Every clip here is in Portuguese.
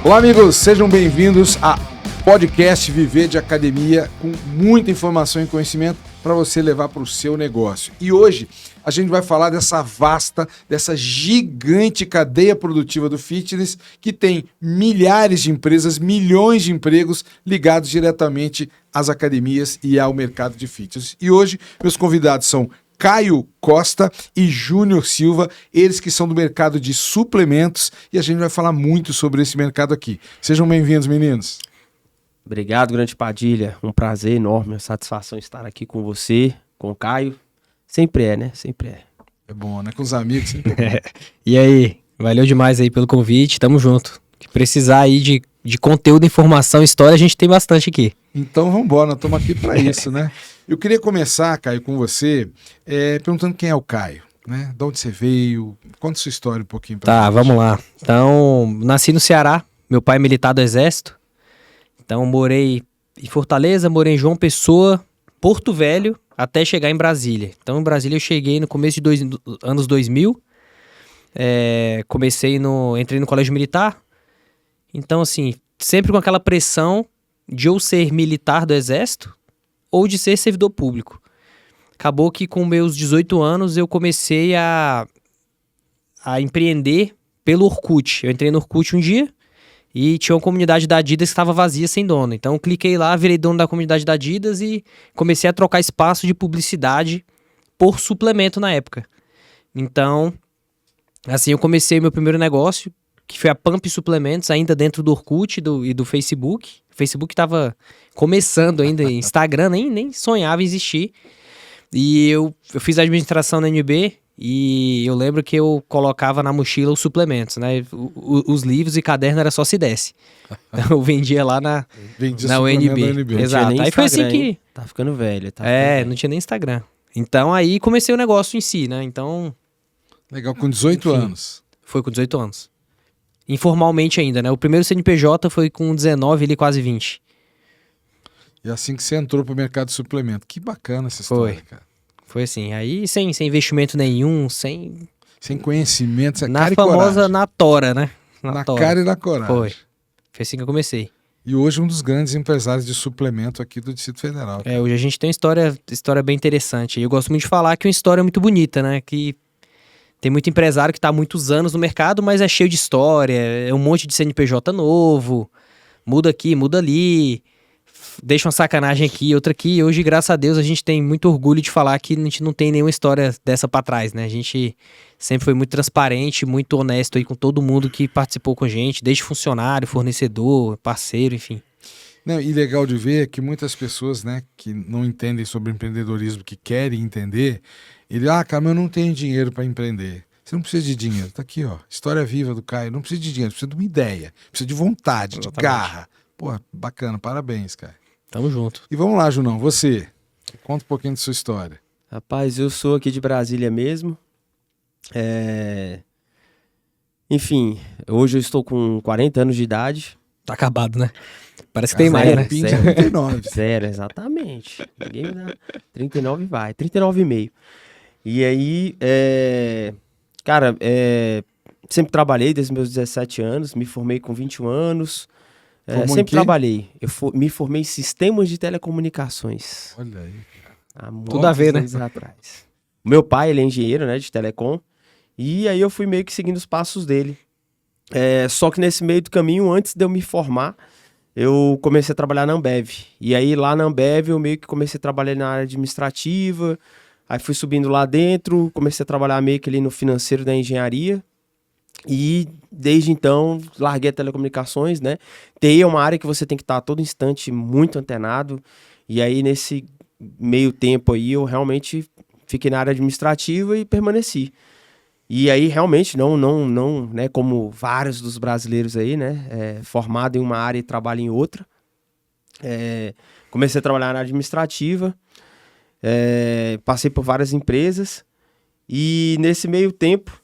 Olá, amigos, sejam bem-vindos a podcast Viver de Academia, com muita informação e conhecimento para você levar para o seu negócio. E hoje a gente vai falar dessa vasta, dessa gigante cadeia produtiva do fitness que tem milhares de empresas, milhões de empregos ligados diretamente às academias e ao mercado de fitness. E hoje meus convidados são Caio Costa e Júnior Silva, eles que são do mercado de suplementos, e a gente vai falar muito sobre esse mercado aqui. Sejam bem-vindos, meninos. Obrigado, Grande Padilha. Um prazer enorme, uma satisfação estar aqui com você, com o Caio. Sempre é, né? Sempre é. É bom, né? Com os amigos. Sempre é bom. E aí, valeu demais aí pelo convite, tamo junto. Que precisar aí de conteúdo, informação, história, a gente tem bastante aqui. Então vamos embora, nós estamos aqui para isso, né? Eu queria começar, Caio, com você, perguntando quem é o Caio, né? De onde você veio, conta sua história um pouquinho pra gente. Tá, vamos lá. Então, nasci no Ceará, meu pai é militar do Exército, então morei em Fortaleza, morei em João Pessoa, Porto Velho, até chegar em Brasília. Então, em Brasília eu cheguei no começo de anos 2000, entrei no colégio militar, então assim, sempre com aquela pressão de eu ser militar do Exército ou de ser servidor público. Acabou que com meus 18 anos eu comecei a empreender pelo Orkut. Eu entrei no Orkut um dia e tinha uma comunidade da Adidas que estava vazia, sem dono. Então eu cliquei lá, virei dono da comunidade da Adidas e comecei a trocar espaço de publicidade por suplemento na época. Então, assim eu comecei meu primeiro negócio, que foi a Pump Suplementos, ainda dentro do Orkut e do Facebook. O Facebook estava começando ainda, Instagram nem sonhava em existir. E eu fiz administração na NB e eu lembro que eu colocava na mochila os suplementos, né? Os livros e caderno era só se desse. Então eu vendia lá na UNB. Exato. Aí foi assim que... Tá ficando velho. Não tinha nem Instagram. Então aí comecei o negócio em si, né? Então... Legal, com 18 anos. Foi com 18 anos. Informalmente ainda, né? O primeiro CNPJ foi com 19, ele quase 20. E assim que você entrou pro mercado de suplemento. Que bacana essa história, cara. Foi assim, aí sem investimento nenhum, sem conhecimento, na cara e famosa coragem. Na tora, né? Na cara e na coragem. Foi assim que eu comecei. E hoje um dos grandes empresários de suplemento aqui do Distrito Federal. Hoje a gente tem uma história bem interessante. Eu gosto muito de falar que é uma história muito bonita, né? Que tem muito empresário que está há muitos anos no mercado, mas é cheio de história, é um monte de CNPJ novo, muda aqui, muda ali, deixa uma sacanagem aqui, outra aqui. Hoje, graças a Deus, a gente tem muito orgulho de falar que a gente não tem nenhuma história dessa para trás, né? A gente sempre foi muito transparente, muito honesto aí com todo mundo que participou com a gente, desde funcionário, fornecedor, parceiro, enfim. Não, e legal de ver que muitas pessoas, né, que não entendem sobre empreendedorismo, que querem entender, cara, mas eu não tenho dinheiro para empreender. Você não precisa de dinheiro. Tá aqui, ó, história viva do Caio. Não precisa de dinheiro, precisa de uma ideia, precisa de vontade, de garra. Pô, bacana, parabéns, Caio. Tamo junto. E vamos lá, Junão, você. Conta um pouquinho da sua história. Rapaz, eu sou aqui de Brasília mesmo. Enfim, hoje eu estou com 40 anos de idade. Tá acabado, né? Parece que tem mais, né? 39. Zero, exatamente. Ninguém me dá 39 vai, 39,5. E aí, cara, sempre trabalhei desde meus 17 anos, me formei com 21 anos. Sempre trabalhei. Me formei em sistemas de telecomunicações. Olha aí. Há tudo a ver, né? Anos atrás. O meu pai, ele é engenheiro, né, de telecom. E aí eu fui meio que seguindo os passos dele. Só que nesse meio do caminho, antes de eu me formar, eu comecei a trabalhar na Ambev. E aí lá na Ambev eu meio que comecei a trabalhar na área administrativa. Aí fui subindo lá dentro, comecei a trabalhar meio que ali no financeiro da engenharia. E desde então larguei a telecomunicações, né? TI é uma área que você tem que estar a todo instante muito antenado. E aí nesse meio tempo aí eu realmente fiquei na área administrativa e permaneci. E aí realmente não, né, como vários dos brasileiros aí, né, formado em uma área e trabalho em outra. Comecei a trabalhar na área administrativa, passei por várias empresas e nesse meio tempo,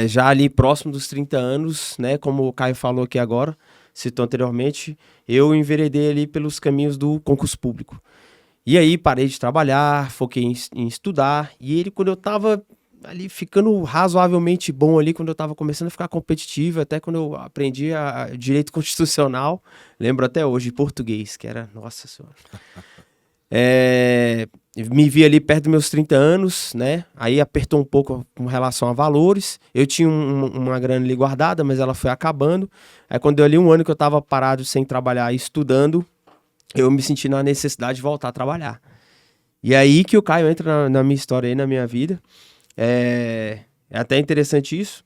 já ali próximo dos 30 anos, né, como o Caio falou aqui agora, citou anteriormente, eu enveredei ali pelos caminhos do concurso público. E aí parei de trabalhar, foquei em estudar, e ele, quando eu estava ali ficando razoavelmente bom ali quando eu tava começando a ficar competitivo, até quando eu aprendi direito constitucional, lembro até hoje, português, que era, nossa senhora. Me vi ali perto dos meus 30 anos, né? Aí apertou um pouco com relação a valores. Eu tinha uma grana ali guardada, mas ela foi acabando. Aí quando deu ali um ano que eu tava parado sem trabalhar e estudando, eu me senti na necessidade de voltar a trabalhar. E aí que o Caio entra na minha história aí, na minha vida. É até interessante isso.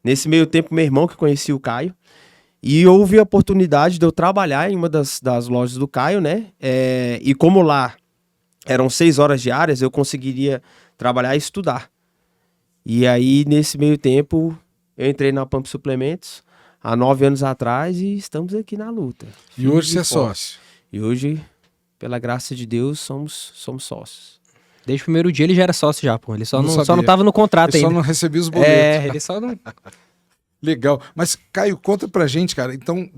Nesse meio tempo, meu irmão que conhecia o Caio, e houve a oportunidade de eu trabalhar em uma das lojas do Caio, né? E como lá eram 6 horas diárias, eu conseguiria trabalhar e estudar. E aí, nesse meio tempo, eu entrei na Pump Suplementos há 9 anos atrás e estamos aqui na luta. E hoje você é sócio. E hoje, pela graça de Deus, somos sócios. Desde o primeiro dia ele já era sócio já, pô. Ele só Não não sabia. tava no contrato Ele ainda. só não recebia os boletos. Ele só não... Legal. Mas, Caio, conta pra gente, cara. Então,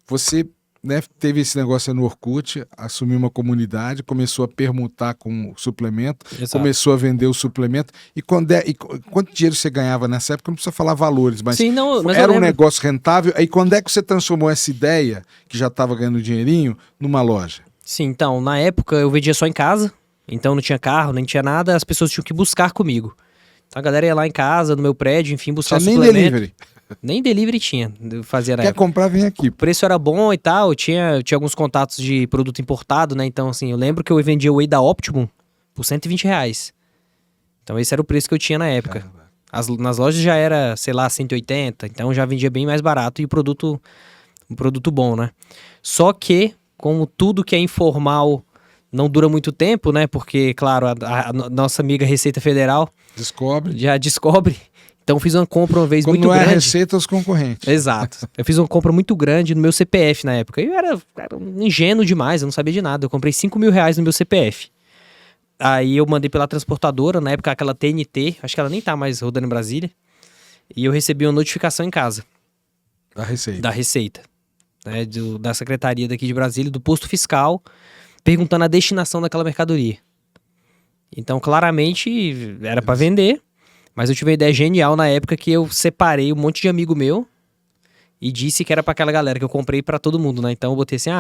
você, né, teve esse negócio aí no Orkut, assumiu uma comunidade, começou a permutar com o suplemento, Exato. começou a vender o suplemento. E quanto dinheiro você ganhava nessa época? Não precisa falar valores, mas, Sim, não, mas eu era um lembro. negócio rentável. Aí quando é que você transformou essa ideia, que já estava ganhando dinheirinho, numa loja? Sim, então, na época eu vendia só em casa, então não tinha carro, nem tinha nada, as pessoas tinham que buscar comigo. Então a galera ia lá em casa, no meu prédio, enfim, buscar Tinha o nem suplemento. delivery. Nem delivery tinha, eu fazia na Quer época. comprar, vem aqui. O preço era bom e tal, eu tinha alguns contatos de produto importado, né? Então, assim, eu lembro que eu vendia o whey da Optimum por R$120. Então esse era o preço que eu tinha na época. Nas lojas já era, sei lá, 180, então já vendia bem mais barato e um produto bom, né? Só que, como tudo que é informal não dura muito tempo, né? Porque, claro, a nossa amiga Receita Federal Descobre. já descobre. Então fiz uma compra uma vez Quando muito não é grande. a receita, os concorrentes. Exato. Eu fiz uma compra muito grande no meu CPF na época. Eu era um ingênuo demais, eu não sabia de nada. Eu comprei R$5.000 no meu CPF. Aí eu mandei pela transportadora, na época aquela TNT, acho que ela nem tá mais rodando em Brasília. E eu recebi uma notificação em casa Da receita. da Receita, né, da Secretaria daqui de Brasília, do posto fiscal, perguntando a destinação daquela mercadoria. Então, claramente, era pra vender, mas eu tive uma ideia genial na época que eu separei um monte de amigo meu e disse que era pra aquela galera que eu comprei pra todo mundo, né? Então eu botei assim,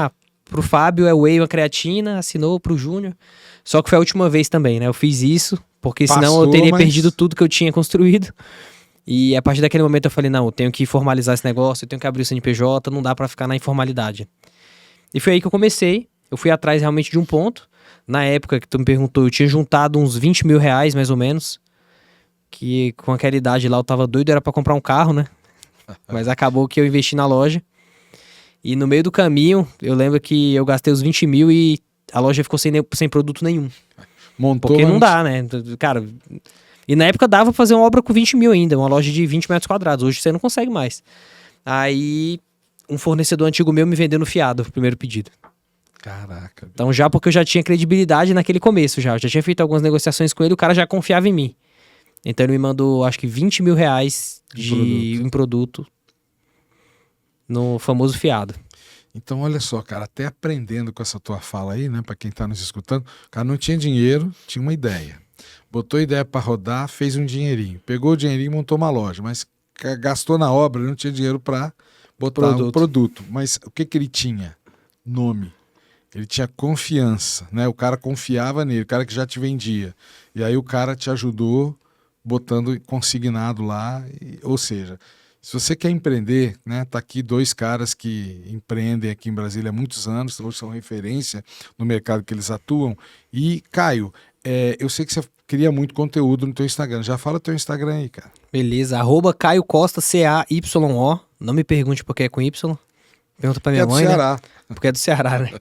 pro Fábio é whey, uma creatina, assinou pro Júnior. Só que foi a última vez também, né? Eu fiz isso, porque senão Passou, eu teria mas- perdido tudo que eu tinha construído. E a partir daquele momento eu falei, não, eu tenho que formalizar esse negócio, eu tenho que abrir o CNPJ, não dá pra ficar na informalidade. E foi aí que eu comecei, eu fui atrás realmente de um ponto. Na época que tu me perguntou, eu tinha juntado uns R$20.000, mais ou menos, que com aquela idade lá eu tava doido, era pra comprar um carro, né? Mas acabou que eu investi na loja. E no meio do caminho, eu lembro que eu gastei os 20 mil e a loja ficou sem produto nenhum. Montou, Porque mas não dá, né? Cara, e na época dava pra fazer uma obra com 20 mil ainda, uma loja de 20 metros quadrados. Hoje você não consegue mais. Aí, um fornecedor antigo meu me vendeu no fiado, o primeiro pedido. Caraca. Então já porque eu já tinha credibilidade naquele começo já. Eu já tinha feito algumas negociações com ele, o cara já confiava em mim. Então ele me mandou, acho que R$20.000 em produto no famoso fiado. Então, olha só, cara, até aprendendo com essa tua fala aí, né, pra quem tá nos escutando, o cara não tinha dinheiro, tinha uma ideia. Botou a ideia pra rodar, fez um dinheirinho. Pegou o dinheirinho e montou uma loja, mas gastou na obra, não tinha dinheiro pra botar um produto. Mas o que ele tinha? Nome. Ele tinha confiança, né? O cara confiava nele, o cara que já te vendia. E aí o cara te ajudou botando consignado lá, ou seja, se você quer empreender, né, tá aqui 2 caras que empreendem aqui em Brasília há muitos anos, hoje são referência no mercado que eles atuam. E, Caio, eu sei que você cria muito conteúdo no teu Instagram. Já fala teu Instagram aí, cara. Beleza, @Caio Costa, CAYO. Não me pergunte por que é com Y. Pergunta pra minha Que é do mãe, Ceará. né? Porque é do Ceará, né?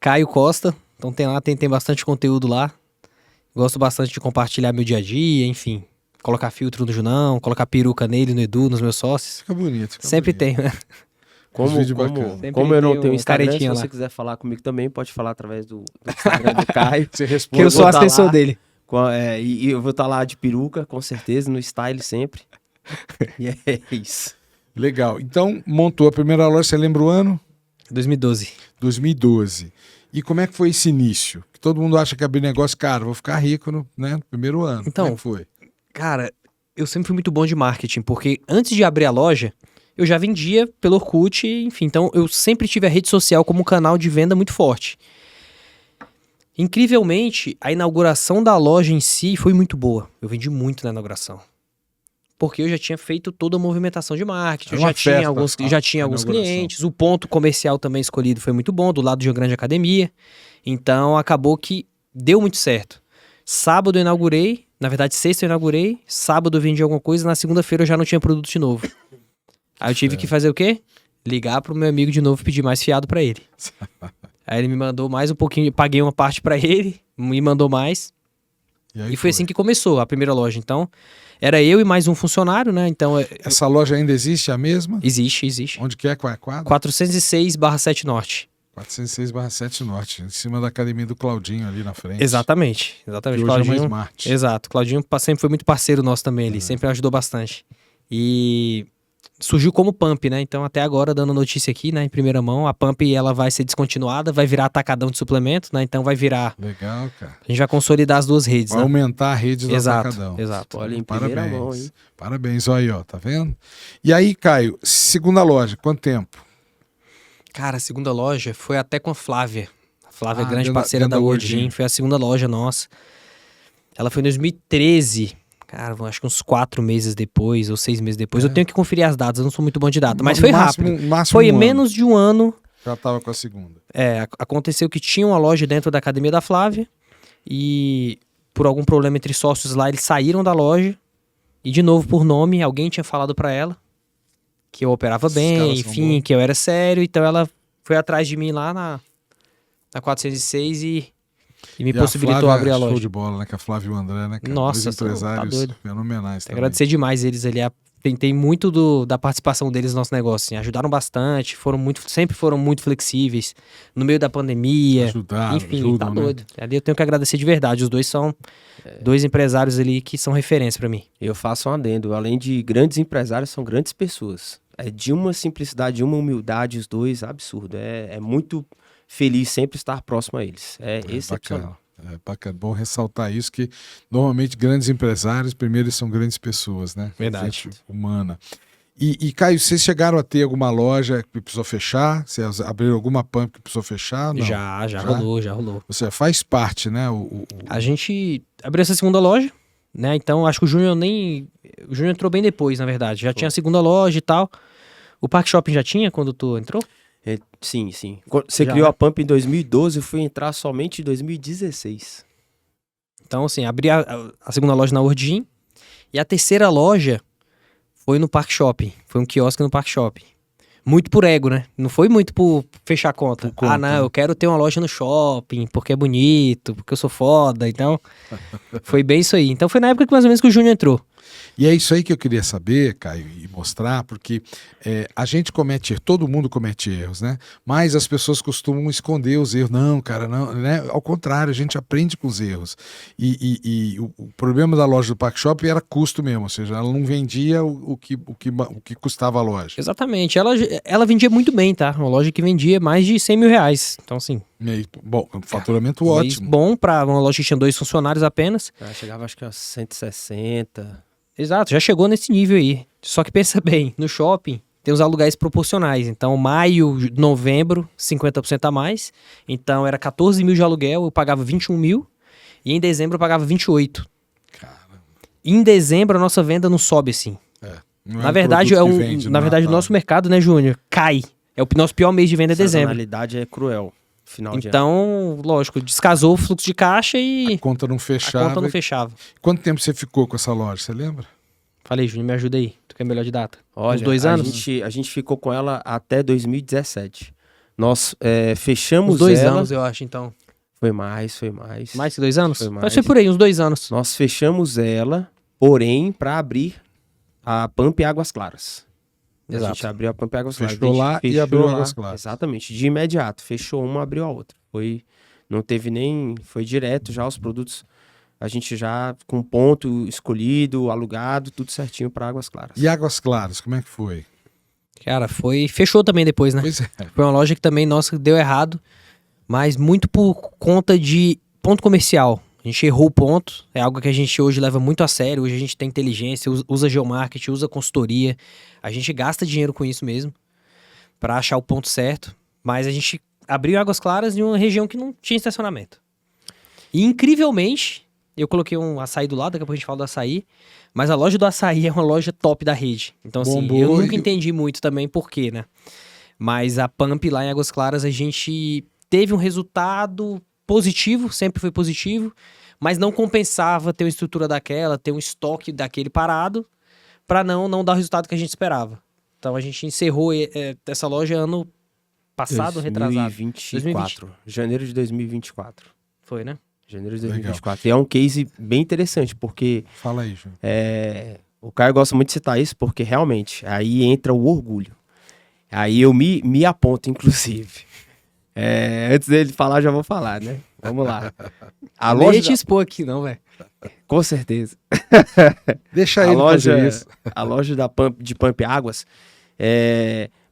Caio Costa. Então tem lá, tem bastante conteúdo lá. Gosto bastante de compartilhar meu dia a dia, enfim. Colocar filtro no Junão, colocar peruca nele, no Edu, nos meus sócios. Fica bonito. Fica Sempre bonito. tem, né? vídeos bacanas. Sempre Como eu não tem tenho um Instagram, se caretinha você lá. quiser falar comigo também, pode falar através do Instagram do Caio. Você responde. Que eu sou vou tá assessor lá. dele. E eu vou estar lá de peruca, com certeza, no style sempre. E é isso. Legal. Então, montou a primeira loja, você lembra o ano? 2012. 2012. E como é que foi esse início? Que todo mundo acha que abrir negócio, cara, vou ficar rico no primeiro ano. Então, como é que foi? Cara, eu sempre fui muito bom de marketing, porque antes de abrir a loja, eu já vendia pelo Orkut, enfim. Então, eu sempre tive a rede social como um canal de venda muito forte. Incrivelmente, a inauguração da loja em si foi muito boa. Eu vendi muito na inauguração. Porque eu já tinha feito toda a movimentação de marketing, Era eu uma festa, já tinha alguns inauguração. clientes, o ponto comercial também escolhido foi muito bom, do lado de uma grande academia. Então, acabou que deu muito certo. Sábado eu inaugurei, na verdade, sexta eu inaugurei, sábado eu vendi alguma coisa, na segunda-feira eu já não tinha produto de novo. Aí eu tive que fazer o quê? Ligar pro meu amigo de novo e pedir mais fiado pra ele. Aí ele me mandou mais um pouquinho, paguei uma parte pra ele, me mandou mais. aí E foi assim que começou a primeira loja. Então, era eu e mais um funcionário, né? Então, Essa loja ainda existe, a mesma? existe. Onde que é? Qual é a quadra? 406/7 Norte. 406/7 Norte, em cima da academia do Claudinho ali na frente. Exatamente. Que hoje é uma Claudinho, Smart. exato. Claudinho sempre foi muito parceiro nosso também ali, sempre ajudou bastante. E surgiu como Pump, né? Então, até agora, dando notícia aqui, né, em primeira mão, a Pump ela vai ser descontinuada, vai virar atacadão de suplemento, né? Então, vai virar. Legal, cara. A gente vai consolidar as duas redes, Vai né? aumentar a rede do atacadão. Exato. Olha, em primeira Parabéns. mão, hein? Parabéns, olha aí, ó, tá vendo? E aí, Caio, segunda loja, quanto tempo? Cara, a segunda loja foi até com a Flávia. A Flávia é Ah, grande dentro da- parceira dentro da da World World Gym, Gym. foi a segunda loja nossa. Ela foi em 2013. Cara, acho que uns 4 meses depois, ou 6 meses depois. Eu tenho que conferir as datas, eu não sou muito bom de data. Mas No foi máximo- rápido. máximo Foi um menos de um ano. Já tava com a segunda. Aconteceu que tinha uma loja dentro da academia da Flávia. E por algum problema entre sócios lá, eles saíram da loja. E de novo, por nome, alguém tinha falado pra ela que eu operava Esses bem, caras são enfim, bons. que eu era sério. Então ela foi atrás de mim lá na 406 e me E possibilitou Flávia, abrir a show loja. de bola, né? Que a Flávia e o André, né? Cara? Nossa, Dois tá empresários doido. fenomenais também. Agradecer demais eles ali. Tem muito da participação deles no nosso negócio. Assim. Ajudaram bastante, sempre foram muito flexíveis. No meio da pandemia. Ajudaram, Enfim, ajudam, tá né? doido. Ali eu tenho que agradecer de verdade. Os dois são dois empresários ali que são referência pra mim. Eu faço um adendo. Além de grandes empresários, são grandes pessoas. É de uma simplicidade, de uma humildade, os dois, absurdo. É muito feliz sempre estar próximo a eles. É excepcional. Bacana. É bacana. Bom ressaltar isso, que normalmente grandes empresários, primeiro, eles são grandes pessoas, né? Verdade. Gente humana. E Caio, vocês chegaram a ter alguma loja que precisou fechar? Vocês abriram alguma Pump que precisou fechar? Não. Já rolou. Você faz parte, né? A gente abriu essa segunda loja, né? Então acho que o Júnior entrou bem depois, na verdade. Já tinha a segunda loja e tal. O Park Shopping já tinha quando tu entrou? Sim. Quando você Já, criou né? a Pump em 2012, eu fui entrar somente em 2016. Então, assim, abri a segunda loja na World Gym. E a terceira loja foi no Park Shopping. Foi um quiosque no Park Shopping. Muito por ego, né? Não foi muito por fechar a conta. Por conta, Não, né? eu quero ter uma loja no shopping, porque é bonito, porque eu sou foda. Então, foi bem isso aí. Então, foi na época que mais ou menos que o Júnior entrou. E é isso aí que eu queria saber, Caio, e mostrar, porque a gente comete erros, todo mundo comete erros, né? Mas as pessoas costumam esconder os erros. Não, cara, não, né? Ao contrário, a gente aprende com os erros. E o problema da loja do Park Shopping era custo mesmo, ou seja, ela não vendia o que custava a loja. Exatamente. Ela vendia muito bem, tá? Uma loja que vendia mais de 100 mil reais. Então, assim, E aí, bom, um faturamento mas ótimo. bom pra uma loja que tinha 2 funcionários apenas. Chegava acho que a 160. Exato, já chegou nesse nível aí. Só que pensa bem, no shopping tem os aluguéis proporcionais. Então, maio, novembro, 50% a mais. Então, era 14 mil de aluguel, eu pagava 21 mil. E em dezembro eu pagava 28. Caramba. Em dezembro a nossa venda não sobe assim. Não Na um verdade, produto que vende no o Natal. nosso mercado, né, Júnior, cai. É o nosso pior mês de venda é dezembro. A sazonalidade é cruel. Final de ano. Então, lógico, descasou o fluxo de caixa A e conta não a fechava. conta não fechava. Quanto tempo você ficou com essa loja, você lembra? Falei, Júnior, me ajuda aí. Tu quer melhor de data? Olha, Uns 2 anos? A gente ficou com ela até 2017. Nós fechamos Uns 2 ela... anos, eu acho, então. Foi mais. Mais que 2 anos? Foi mais. Mas foi por aí, uns 2 anos. Nós fechamos ela, porém, para abrir a Pump Águas Claras. A Exato. gente abriu a Pump Águas Claras. Fechou A gente lá e fechou abriu lá, Águas Claras. Exatamente, de imediato. Fechou uma, abriu a outra. Não teve nem... Foi direto já os produtos... A gente já com ponto escolhido, alugado, tudo certinho para Águas Claras. E Águas Claras, como é que foi? Cara, fechou também depois, né? Pois é. Foi uma loja que também, nossa, deu errado, mas muito por conta de ponto comercial. A gente errou o ponto, é algo que a gente hoje leva muito a sério. Hoje a gente tem inteligência, usa geomarketing, usa consultoria. A gente gasta dinheiro com isso mesmo, pra achar o ponto certo. Mas a gente abriu Águas Claras em uma região que não tinha estacionamento. E incrivelmente, eu coloquei um açaí do lado, daqui a pouco a gente fala do açaí, mas a loja do açaí é uma loja top da rede. Então, assim, Bombou eu nunca e- entendi muito também por quê, né? Mas a Pump lá em Águas Claras, a gente teve um resultado positivo, sempre foi positivo, mas não compensava ter uma estrutura daquela, ter um estoque daquele parado, pra não dar o resultado que a gente esperava. Então, a gente encerrou essa loja ano passado, retrasado. 2024. Janeiro de 2024. Foi, né? Janeiro de Legal. 2024. E é um case bem interessante, porque Fala aí, Júnior. o Caio gosta muito de citar isso, porque realmente aí entra o orgulho. Aí eu me aponto, inclusive. Antes dele falar, já vou falar, né? Vamos lá. A Não ia loja te expor aqui, não, velho. Com certeza. Deixa A ele loja, fazer isso. a loja de Pump Águas.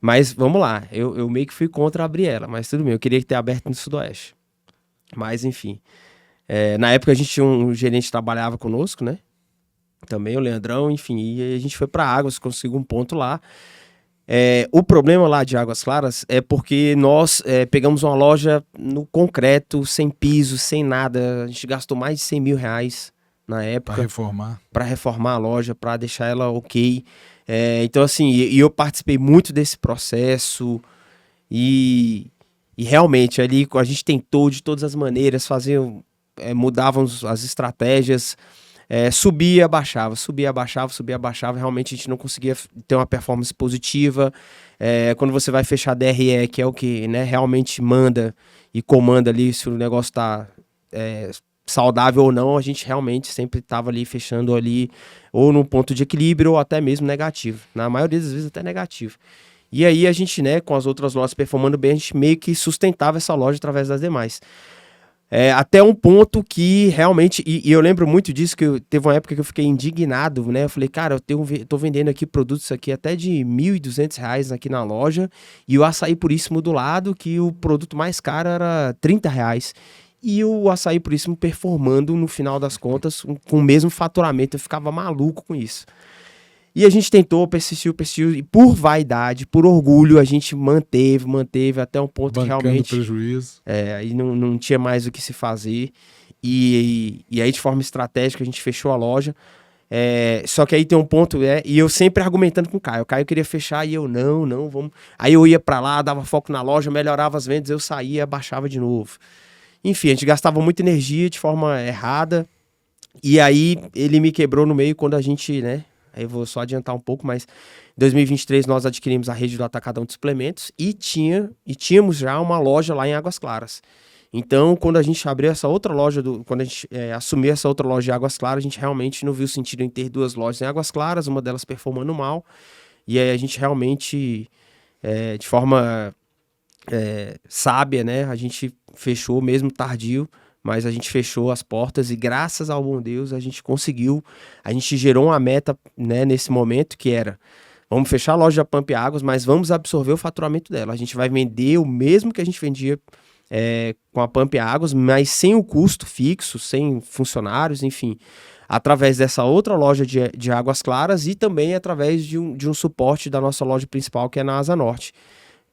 Mas vamos lá, eu meio que fui contra abrir ela, mas tudo bem, eu queria ter aberto no Sudoeste. Mas enfim. Na época a gente tinha um gerente que trabalhava conosco, né? Também o Leandrão, enfim, e aí a gente foi para Águas, conseguiu um ponto lá. O problema lá de Águas Claras é porque nós pegamos uma loja no concreto, sem piso, sem nada. A gente gastou mais de 100 mil reais na Pra época reformar. para reformar a loja, para deixar ela ok. Então, assim, e eu participei muito desse processo e realmente ali a gente tentou de todas as maneiras fazer, mudávamos as estratégias, subia, abaixava, subia, abaixava, subia, abaixava. Realmente a gente não conseguia ter uma performance positiva. Quando você vai fechar DRE, que é o que, né, realmente manda e comanda ali se o negócio está saudável ou não, a gente realmente sempre estava ali fechando ali ou no ponto de equilíbrio ou até mesmo negativo. Na maioria das vezes até negativo. E aí a gente, né, com as outras lojas performando bem, a gente meio que sustentava essa loja através das demais. Até um ponto que realmente, e eu lembro muito disso, que teve uma época que eu fiquei indignado, né? Eu falei, cara, eu tô vendendo aqui produtos aqui até de R$ 1.200 aqui na loja, e o açaí puríssimo do lado, que o produto mais caro era R$ 30. E o açaí puríssimo performando no final das contas com o mesmo faturamento. Eu ficava maluco com isso. E a gente tentou, persistiu, e por vaidade, por orgulho, a gente manteve até um ponto que Bancando realmente prejuízo. aí não tinha mais o que se fazer. E aí, de forma estratégica, a gente fechou a loja. Só que aí tem um ponto, e eu sempre argumentando com o Caio. O Caio queria fechar e eu, não, vamos. Aí eu ia pra lá, dava foco na loja, melhorava as vendas, eu saía, baixava de novo. Enfim, a gente gastava muita energia de forma errada. E aí ele me quebrou no meio quando a gente, né? Aí eu vou só adiantar um pouco, mas em 2023 nós adquirimos a rede do Atacadão de Suplementos e tínhamos já uma loja lá em Águas Claras. Então, quando a gente abriu essa outra loja, quando a gente assumiu essa outra loja de Águas Claras, a gente realmente não viu sentido em ter duas lojas em Águas Claras, uma delas performando mal. E aí a gente realmente, de forma sábia, né? A gente fechou, mesmo tardio, mas a gente fechou as portas e graças ao bom Deus a gente conseguiu, a gente gerou uma meta, né, nesse momento que era, vamos fechar a loja da Pump Águas, mas vamos absorver o faturamento dela. A gente vai vender o mesmo que a gente vendia com a Pump Águas, mas sem o custo fixo, sem funcionários, enfim, através dessa outra loja de Águas Claras e também através de um suporte da nossa loja principal, que é na Asa Norte,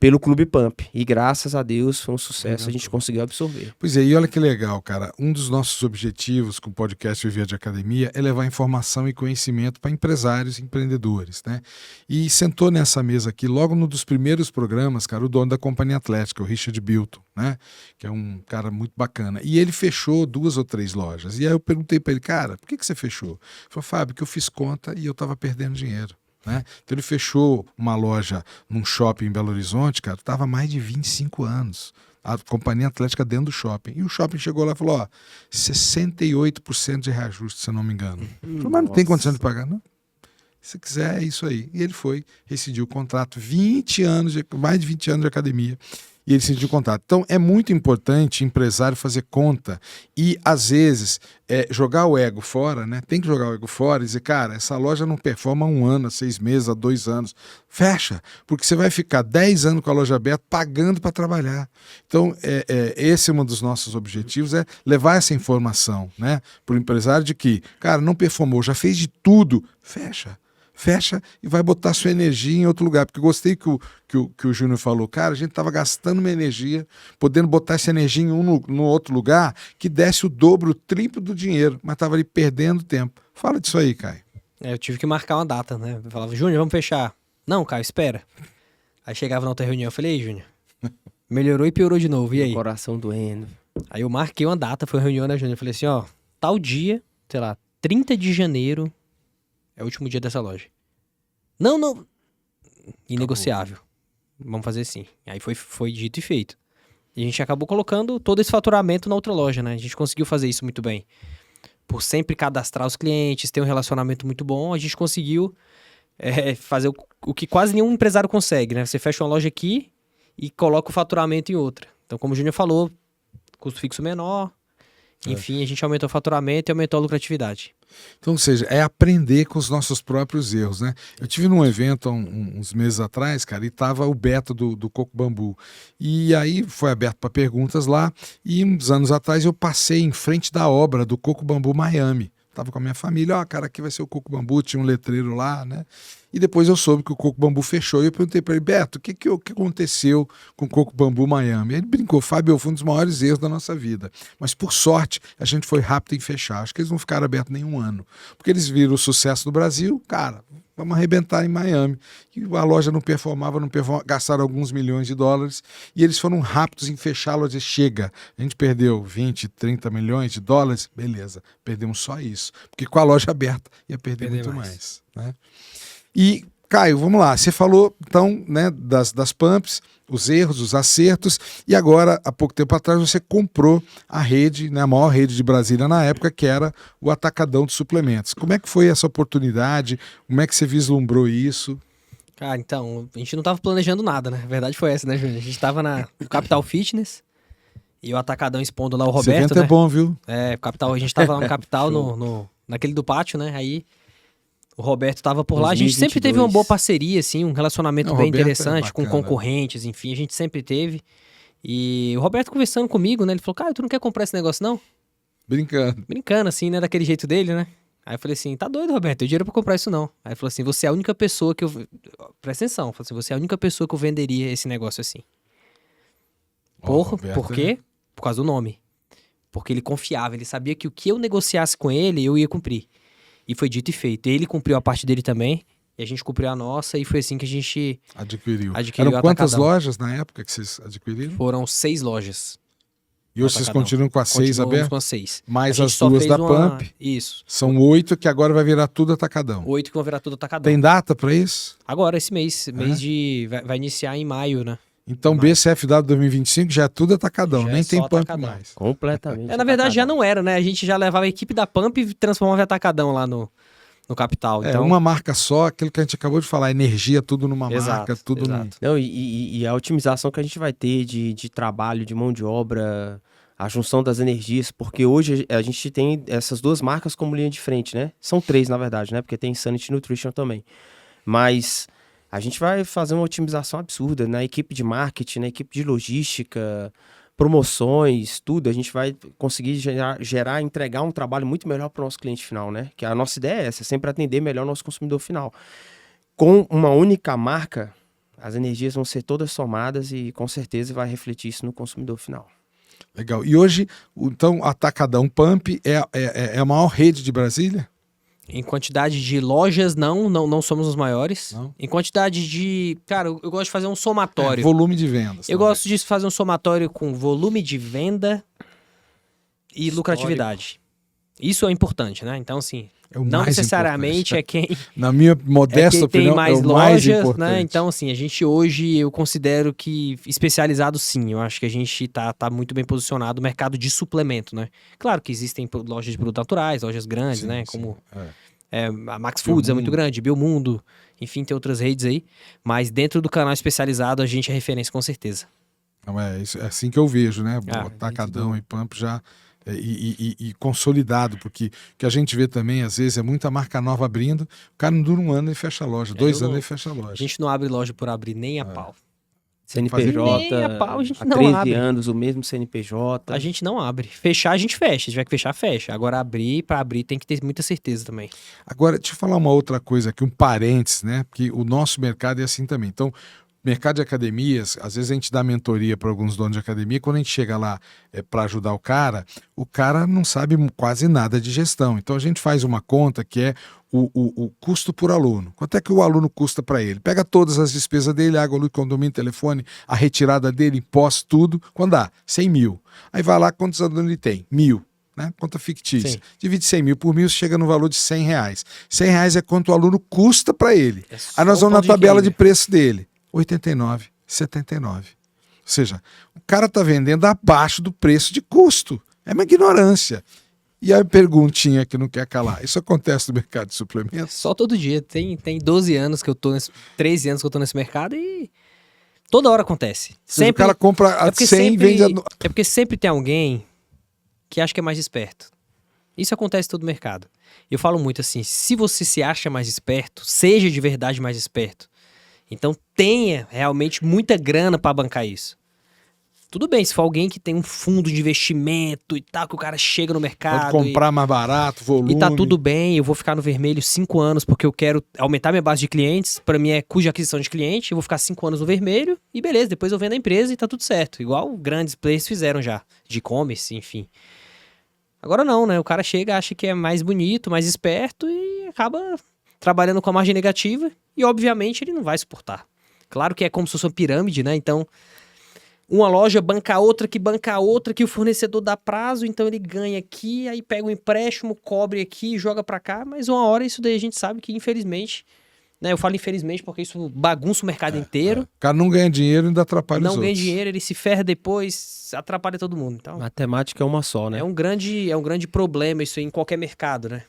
pelo Clube Pump. E graças a Deus foi um sucesso, a gente conseguiu absorver. Pois é, e olha que legal, cara. Um dos nossos objetivos com o podcast Viver de Academia é levar informação e conhecimento para empresários e empreendedores, né? E sentou nessa mesa aqui, logo num dos primeiros programas, cara, o dono da Companhia Atlética, o Richard Bilton, né? Que é um cara muito bacana. E ele fechou 2 ou 3 lojas. E aí eu perguntei para ele, cara, por que você fechou? Ele falou, Fábio, que eu fiz conta e eu estava perdendo dinheiro. Né? Então ele fechou uma loja num shopping em Belo Horizonte, cara, estava há mais de 25 anos. A Companhia Atlética dentro do shopping. E o shopping chegou lá e falou, 68% de reajuste, se eu não me engano. Falei, mas não tem condição de pagar, não? Se quiser, é isso aí. E ele foi, rescindiu o contrato, mais de 20 anos de academia. e ele sentiu contato. Então, é muito importante empresário fazer conta e, às vezes, jogar o ego fora, né? Tem que jogar o ego fora e dizer, cara, essa loja não performa há 1 ano, há 6 meses, há 2 anos. Fecha, porque você vai ficar 10 anos com a loja aberta pagando para trabalhar. Então, esse é um dos nossos objetivos, é levar essa informação, né, para o empresário de que, cara, não performou, já fez de tudo, fecha e vai botar sua energia em outro lugar. Porque eu gostei que o Júnior falou, cara, a gente estava gastando uma energia, podendo botar essa energia em no outro lugar que desse o dobro, o triplo do dinheiro, mas estava ali perdendo tempo. Fala disso aí, Caio. Eu tive que marcar uma data, né? Eu falava, Júnior, vamos fechar. Não, Caio, espera. Aí chegava na outra reunião, eu falei, ei, Júnior, melhorou e piorou de novo, e aí? Coração doendo. Aí eu marquei uma data, foi uma reunião, né, Júnior? Eu falei assim, ó, tal dia, sei lá, 30 de janeiro é o último dia dessa loja. Não. Inegociável. Vamos fazer assim. Aí foi dito e feito. E a gente acabou colocando todo esse faturamento na outra loja, né? A gente conseguiu fazer isso muito bem. Por sempre cadastrar os clientes, ter um relacionamento muito bom, a gente conseguiu fazer o que quase nenhum empresário consegue, né? Você fecha uma loja aqui e coloca o faturamento em outra. Então, como o Júnior falou, custo fixo menor, enfim, a gente aumentou o faturamento e aumentou a lucratividade. Então, ou seja, é aprender com os nossos próprios erros, né? Eu tive num evento há uns meses atrás, cara, e tava o Beto do Coco Bambu. E aí foi aberto para perguntas lá, e uns anos atrás eu passei em frente da obra do Coco Bambu Miami. Tava com a minha família, ó, cara, aqui vai ser o Coco Bambu, tinha um letreiro lá, né? E depois eu soube que o Coco Bambu fechou e eu perguntei para ele, Beto, o que aconteceu com o Coco Bambu Miami? Ele brincou, Fábio, foi um dos maiores erros da nossa vida. Mas por sorte, a gente foi rápido em fechar. Acho que eles não ficaram abertos nem 1 ano. Porque eles viram o sucesso no Brasil, cara, vamos arrebentar em Miami. E a loja não performava, gastaram alguns milhões de dólares e eles foram rápidos em fechar a loja. Chega, a gente perdeu 20, 30 milhões de dólares, beleza, perdemos só isso. Porque com a loja aberta ia perder muito mais, né? E, Caio, vamos lá, você falou então, né, das pumps, os erros, os acertos, e agora, há pouco tempo atrás, você comprou a rede, né, a maior rede de Brasília na época, que era o Atacadão de Suplementos. Como é que foi essa oportunidade? Como é que você vislumbrou isso? Cara, então, a gente não tava planejando nada, né? A verdade foi essa, né, Júnior? A gente tava no Capital Fitness e o Atacadão expondo lá o Roberto, esse evento né? é bom, viu? Capital, a gente tava lá no Capital, naquele do pátio, né? Aí o Roberto tava por lá. A gente sempre teve uma boa parceria, assim, um relacionamento bem interessante com concorrentes, enfim, a gente sempre teve. E o Roberto conversando comigo, né? Ele falou, cara, tu não quer comprar esse negócio, não? Brincando, assim, né? Daquele jeito dele, né? Aí eu falei assim, tá doido, Roberto, eu tenho dinheiro pra comprar isso não. Aí ele falou assim, você é a única pessoa que eu... Presta atenção, falou assim, você é a única pessoa que eu venderia esse negócio assim. Por quê? Por causa do nome. Porque ele confiava, ele sabia que o que eu negociasse com ele, eu ia cumprir. E foi dito e feito. Ele cumpriu a parte dele também, e a gente cumpriu a nossa, e foi assim que a gente adquiriu Eram quantas lojas na época que vocês adquiriram? Foram 6 lojas. E hoje vocês continuam com as 6 abertas? Com as 6. Mais as 2 da Pump. Isso. São 8 que agora vai virar tudo Atacadão. 8 que vão virar tudo Atacadão. Tem data pra isso? Agora, esse mês. Vai iniciar em maio, né? Então BCFW 2025 já é tudo Atacadão, nem tem Pump Atacadão. mais. Completamente. Na verdade já não era, né? A gente já levava a equipe da Pump e transformava em Atacadão lá no Capital. Então... uma marca só, aquilo que a gente acabou de falar, energia, tudo numa marca, tudo exato. Não, e a otimização que a gente vai ter de trabalho, de mão de obra, a junção das energias, porque hoje a gente tem essas 2 marcas como linha de frente, né? São 3, na verdade, né? Porque tem Sanity Nutrition também. Mas a gente vai fazer uma otimização absurda na equipe de marketing, na equipe de logística, promoções, tudo. A gente vai conseguir gerar, entregar um trabalho muito melhor para o nosso cliente final, né? Que a nossa ideia é essa, sempre atender melhor o nosso consumidor final. Com uma única marca, as energias vão ser todas somadas e com certeza vai refletir isso no consumidor final. Legal. E hoje, então, Atacadão Pump é a maior rede de Brasília? Em quantidade de lojas, não somos os maiores. Não. Em quantidade de... Cara, eu gosto de fazer um somatório. Volume de vendas. Eu gosto de fazer um somatório com volume de venda e lucratividade. Isso é importante, né? Então, assim, não necessariamente é quem... Na minha modesta opinião, tem mais é o lojas, mais importante. Né? Então, assim, a gente hoje, eu considero que especializado, sim. Eu acho que a gente tá muito bem posicionado no mercado de suplemento, né? Claro que existem lojas de produtos naturais, lojas grandes, né? Sim. Como a Max Foods é muito grande, Biomundo, enfim, tem outras redes aí. Mas dentro do canal especializado, a gente é referência com certeza. Não é assim que eu vejo, né? Atacadão tudo. e Pump já e consolidado, porque o que a gente vê também, às vezes, é muita marca nova abrindo, o cara não dura um ano e fecha a loja, 2 anos e fecha a A loja. gente não abre loja por abrir nem a pau. CNPJ, Nem a pau a gente há não 13 abre. anos, o mesmo CNPJ. A gente não abre. Fechar, a gente fecha. Se tiver que fechar, fecha. Agora pra abrir tem que ter muita certeza também. Agora, deixa eu falar uma outra coisa aqui, um parênteses, né? Porque o nosso mercado é assim também. Então, mercado de academias, às vezes a gente dá mentoria para alguns donos de academia, quando a gente chega lá para ajudar o cara não sabe quase nada de gestão. Então a gente faz uma conta que é o custo por aluno. Quanto é que o aluno custa para ele? Pega todas as despesas dele, água, luz, condomínio, telefone, a retirada dele, imposto, tudo. Quando dá? 100 mil. Aí vai lá, quantos alunos ele tem? 1.000. Né? Conta fictícia. Sim. Divide 100 mil por 1.000, chega no valor de R$100. R$100 é quanto o aluno custa para ele. Aí nós vamos na tabela de preço dele. 89, 79. Ou seja, o cara está vendendo abaixo do preço de custo. É uma ignorância. E a perguntinha que não quer calar. Isso acontece no mercado de suplementos? Só todo dia. Tem 12 anos que eu tô 13 anos que eu tô nesse mercado e toda hora acontece. Sempre, o cara compra a 100 e vende a... É porque sempre tem alguém que acha que é mais esperto. Isso acontece em todo mercado. Eu falo muito assim, se você se acha mais esperto, seja de verdade mais esperto. Então tenha realmente muita grana para bancar isso. Tudo bem, se for alguém que tem um fundo de investimento e tal, que o cara chega no mercado... Pode comprar mais barato, volume... E tá tudo bem, eu vou ficar no vermelho 5 anos porque eu quero aumentar minha base de clientes, para mim é cuja aquisição de cliente, eu vou ficar 5 anos no vermelho e beleza, depois eu vendo a empresa e tá tudo certo. Igual grandes players fizeram já, de e-commerce, enfim. Agora não, né? O cara chega, acha que é mais bonito, mais esperto e acaba trabalhando com a margem negativa e, obviamente, ele não vai suportar. Claro que é como se fosse uma pirâmide, né? Então, uma loja banca a outra, que o fornecedor dá prazo, então ele ganha aqui, aí pega um empréstimo, cobre aqui, joga pra cá, mas uma hora isso daí a gente sabe que, infelizmente, né? Eu falo infelizmente porque isso bagunça o mercado inteiro. O cara não ganha dinheiro e ainda atrapalha os Não outros. ganha dinheiro, ele se ferra depois, atrapalha todo mundo. Então, Matemática é uma só, né? é um grande problema isso aí em qualquer mercado, né?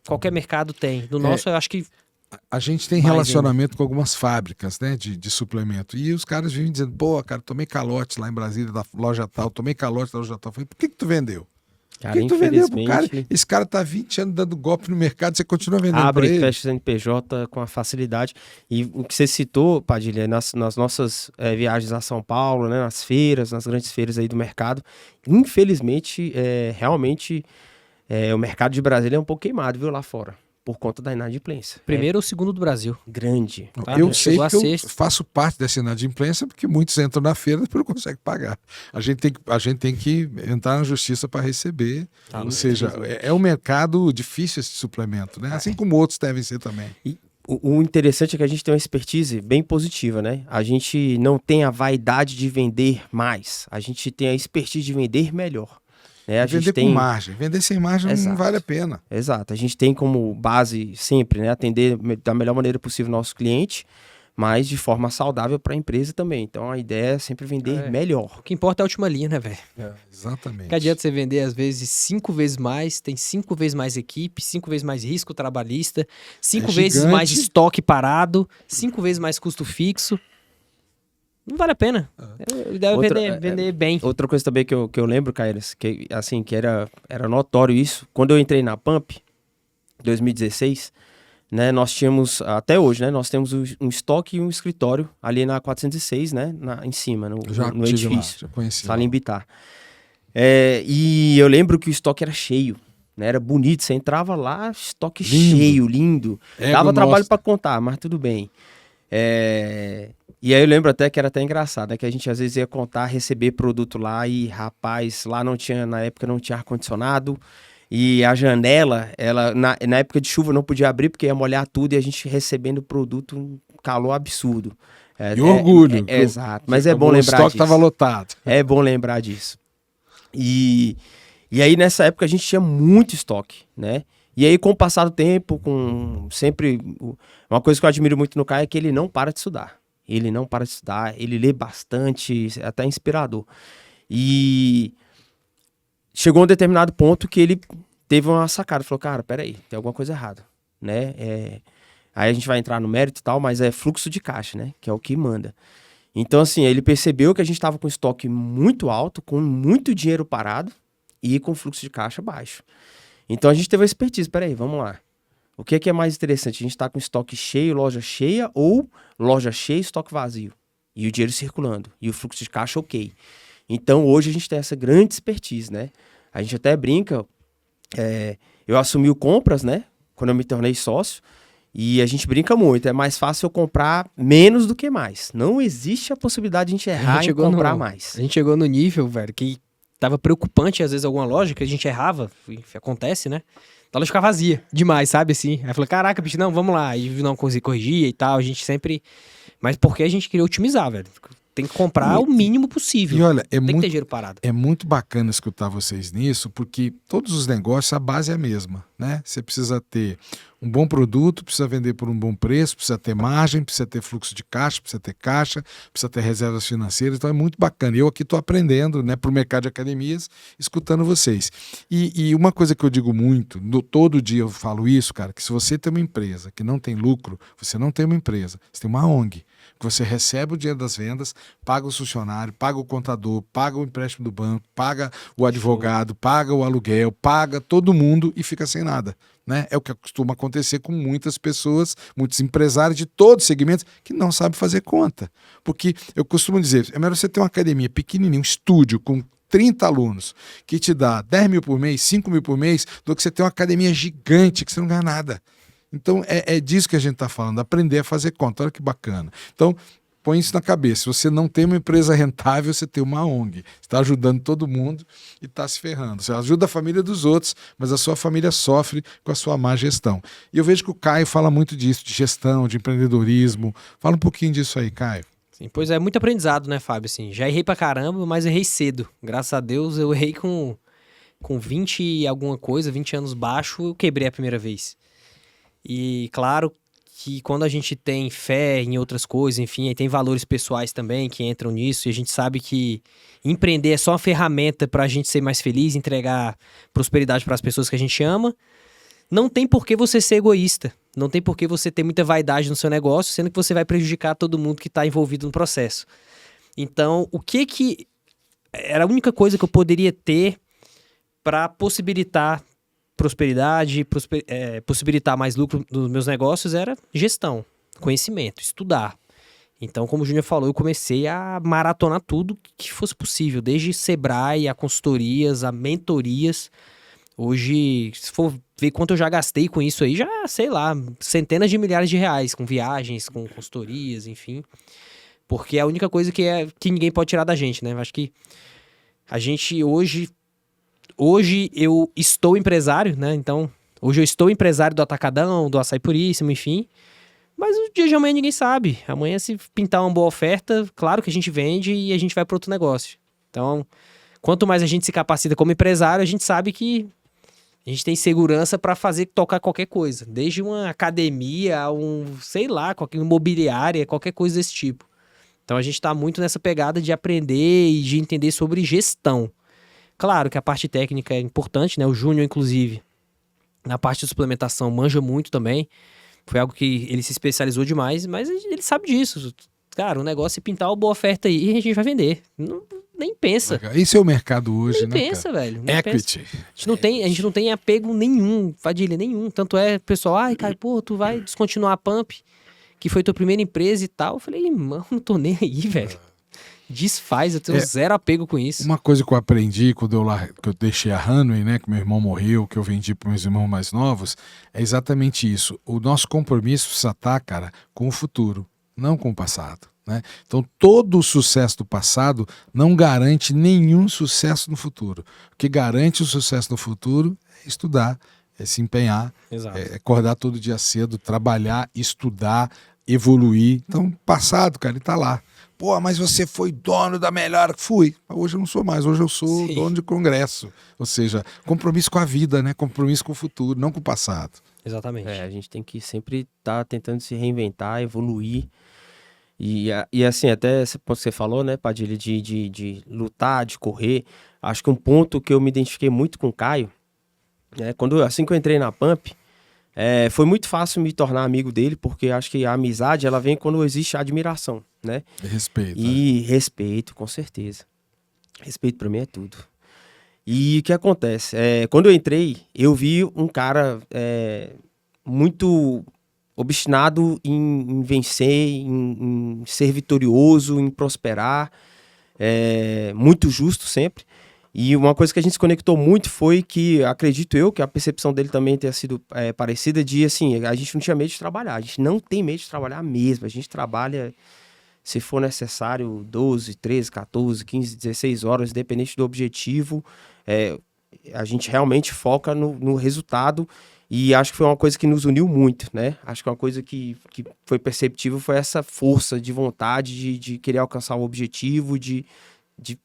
Qualquer mercado tem. No nosso, eu acho que... A gente tem Mais relacionamento com algumas fábricas, né, de suplemento. E os caras vivem dizendo, pô, cara, tomei calote lá em Brasília da loja tal, tomei calote da loja tal. Eu falei, por que tu vendeu? Cara, Por que tu vendeu pro cara? infelizmente, Esse cara tá 20 anos dando golpe no mercado, você continua vendendo abre pra e ele? fecha CNPJ com a facilidade. E o que você citou, Padilha, nas nossas viagens a São Paulo, né, nas feiras, nas grandes feiras aí do mercado, infelizmente, realmente, o mercado de Brasília é um pouco queimado, viu, lá fora, por conta da inadimplência. Primeiro ou segundo do Brasil. Grande. Tá? Eu sei Chegou a que eu sexta. faço parte dessa inadimplência porque muitos entram na feira e não conseguem pagar. A gente tem que entrar na justiça para receber. Tá, Ou seja, é um mercado difícil esse suplemento, né? Assim como outros devem ser também. E o interessante é que a gente tem uma expertise bem positiva, né? A gente não tem a vaidade de vender mais, a gente tem a expertise de vender melhor. Né? A Vender gente tem... com margem. Vender sem margem não Exato. vale a pena. Exato, a gente tem como base sempre, né, atender da melhor maneira possível o nosso cliente, mas de forma saudável para a empresa também. Então a ideia é sempre vender melhor. O que importa é a última linha, né, velho? Exatamente. Que adianta você vender, às vezes, 5 vezes mais, tem 5 vezes mais equipe, 5 vezes mais risco trabalhista, 5 vezes gigante. mais estoque parado, 5 vezes mais custo fixo. Não vale a pena. Deve vender bem. Outra coisa também que eu lembro, Caíras, que assim, que era notório isso, quando eu entrei na Pump, em 2016, né, nós tínhamos, até hoje, né, nós temos um estoque e um escritório ali na 406, né, em cima, no tive lá, edifício, já conheci. Sala em Bitar. E eu lembro que o estoque era cheio, né, era bonito, você entrava lá, estoque Lindo. cheio, lindo. Dava trabalho para contar, mas tudo bem. E aí eu lembro até que era até engraçado, né? Que a gente às vezes ia contar, receber produto lá e, rapaz, lá não tinha, na época não tinha ar-condicionado e a janela, ela na época de chuva não podia abrir porque ia molhar tudo e a gente recebendo produto, um calor absurdo. E orgulho. Exato, mas é bom lembrar disso. O estoque estava lotado. É bom lembrar disso. E aí nessa época a gente tinha muito estoque, né? E aí com o passar do tempo, uma coisa que eu admiro muito no Caio é que ele não para de estudar. Ele não para de estudar, ele lê bastante, é até inspirador. E chegou a um determinado ponto que ele teve uma sacada, falou, cara, peraí, tem alguma coisa errada, né? Aí a gente vai entrar no mérito e tal, mas é fluxo de caixa, né? Que é o que manda. Então, assim, ele percebeu que a gente estava com estoque muito alto, com muito dinheiro parado e com fluxo de caixa baixo. Então, a gente teve a expertise. Peraí, vamos lá. O que é mais interessante? A gente está com estoque cheio, loja cheia, ou loja cheia, estoque vazio? E o dinheiro circulando. E o fluxo de caixa ok. Então, hoje a gente tem essa grande expertise, né? A gente até brinca. Eu assumi o compras, né? Quando eu me tornei sócio. E a gente brinca muito. É mais fácil eu comprar menos do que mais. Não existe a possibilidade de a gente errar e comprar mais. A gente chegou no nível, velho, que tava preocupante, às vezes, alguma loja que a gente errava. Acontece, né? A loja ficava vazia demais, sabe, assim. Aí eu falei, caraca, bicho, não, vamos lá. Aí não consegui corrigir e tal. A gente sempre... Mas porque a gente queria otimizar, velho. Tem que comprar o mínimo possível. E olha, tem que ter dinheiro parado. É muito bacana escutar vocês nisso, porque todos os negócios, a base é a mesma, né? Você precisa ter um bom produto, precisa vender por um bom preço, precisa ter margem, precisa ter fluxo de caixa, precisa ter reservas financeiras, então é muito bacana. Eu aqui estou aprendendo, né, para o mercado de academias, escutando vocês. E uma coisa que eu digo muito, todo dia eu falo isso, cara, que se você tem uma empresa que não tem lucro, você não tem uma empresa, você tem uma ONG. Que você recebe o dinheiro das vendas, paga o funcionário, paga o contador, paga o empréstimo do banco, paga o advogado, paga o aluguel, paga todo mundo e fica sem nada. Né? É o que costuma acontecer com muitas pessoas, muitos empresários de todos os segmentos que não sabem fazer conta. Porque eu costumo dizer, é melhor você ter uma academia pequenininha, um estúdio com 30 alunos, que te dá 10 mil por mês, 5 mil por mês, do que você ter uma academia gigante que você não ganha nada. Então, é disso que a gente está falando, aprender a fazer conta. Olha que bacana. Então, põe isso na cabeça. Se você não tem uma empresa rentável, você tem uma ONG. Você está ajudando todo mundo e está se ferrando. Você ajuda a família dos outros, mas a sua família sofre com a sua má gestão. E eu vejo que o Caio fala muito disso, de gestão, de empreendedorismo. Fala um pouquinho disso aí, Caio. Sim, pois é, muito aprendizado, né, Fábio? Assim, já errei pra caramba, mas errei cedo. Graças a Deus, eu errei com 20 e alguma coisa, 20 anos baixo, eu quebrei a primeira vez. E claro que quando a gente tem fé em outras coisas, enfim, aí tem valores pessoais também que entram nisso, e a gente sabe que empreender é só uma ferramenta pra gente ser mais feliz, entregar prosperidade para as pessoas que a gente ama, não tem por que você ser egoísta, não tem por que você ter muita vaidade no seu negócio, sendo que você vai prejudicar todo mundo que está envolvido no processo. Então, o que era a única coisa que eu poderia ter para possibilitar prosperidade, possibilitar mais lucro nos meus negócios era gestão, conhecimento, estudar. Então, como o Júnior falou, eu comecei a maratonar tudo que fosse possível, desde Sebrae, a consultorias, a mentorias. Hoje, se for ver quanto eu já gastei com isso aí, já, sei lá, centenas de milhares de reais, com viagens, com consultorias, enfim. Porque é a única coisa que ninguém pode tirar da gente, né? Eu acho que a gente Hoje eu estou empresário, né? Então, hoje eu estou empresário do Atacadão, do Açaí Puríssimo, enfim. Mas o dia de amanhã ninguém sabe. Amanhã, se pintar uma boa oferta, claro que a gente vende e a gente vai para outro negócio. Então, quanto mais a gente se capacita como empresário, a gente sabe que a gente tem segurança para tocar qualquer coisa. Desde uma academia a sei lá, qualquer imobiliária, qualquer coisa desse tipo. Então, a gente está muito nessa pegada de aprender e de entender sobre gestão. Claro que a parte técnica é importante, né? O Júnior, inclusive, na parte de suplementação, manja muito também. Foi algo que ele se especializou demais, mas ele sabe disso. Cara, o negócio é pintar uma boa oferta aí e a gente vai vender. Nem pensa. Legal. Esse é o mercado hoje, nem né, pensa, cara? velho. Equity. A gente não tem apego nenhum, Padilha, nenhum. Tanto é, pessoal, ai, cara, pô, tu vai descontinuar a Pump, que foi tua primeira empresa e tal. Eu falei, mano, não tô nem aí, velho. Desfaz, eu tenho zero apego com isso. Uma coisa que eu aprendi quando que eu deixei a Hanway, né, que meu irmão morreu, que eu vendi para meus irmãos mais novos, é exatamente isso. O nosso compromisso precisa estar, cara, com o futuro, não com o passado. Né? Então, todo o sucesso do passado não garante nenhum sucesso no futuro. O que garante o sucesso no futuro é estudar, é se empenhar, é acordar todo dia cedo, trabalhar, estudar, evoluir. Então, passado, cara, ele tá lá. Pô, mas você foi dono da melhor. Fui. Hoje eu não sou mais. Hoje eu sou dono de congresso. Ou seja, compromisso com a vida, né? Compromisso com o futuro, não com o passado. Exatamente. A gente tem que sempre estar tentando se reinventar, evoluir. E assim, até você falou, né, Padilha, de lutar, de correr. Acho que um ponto que eu me identifiquei muito com o Caio, né, assim que eu entrei na Pump, Foi muito fácil me tornar amigo dele, porque acho que a amizade, ela vem quando existe admiração, né? Respeito. E respeito, com certeza. Respeito pra mim é tudo. E o que acontece? Quando eu entrei, eu vi um cara muito obstinado em vencer, em ser vitorioso, em prosperar, muito justo sempre. E uma coisa que a gente se conectou muito foi que, acredito eu, que a percepção dele também tenha sido parecida de, assim, a gente não tinha medo de trabalhar. A gente não tem medo de trabalhar mesmo. A gente trabalha, se for necessário, 12, 13, 14, 15, 16 horas, independente do objetivo. A gente realmente foca no resultado. E acho que foi uma coisa que nos uniu muito, né? Acho que uma coisa que foi perceptível foi essa força de vontade de querer alcançar o objetivo, de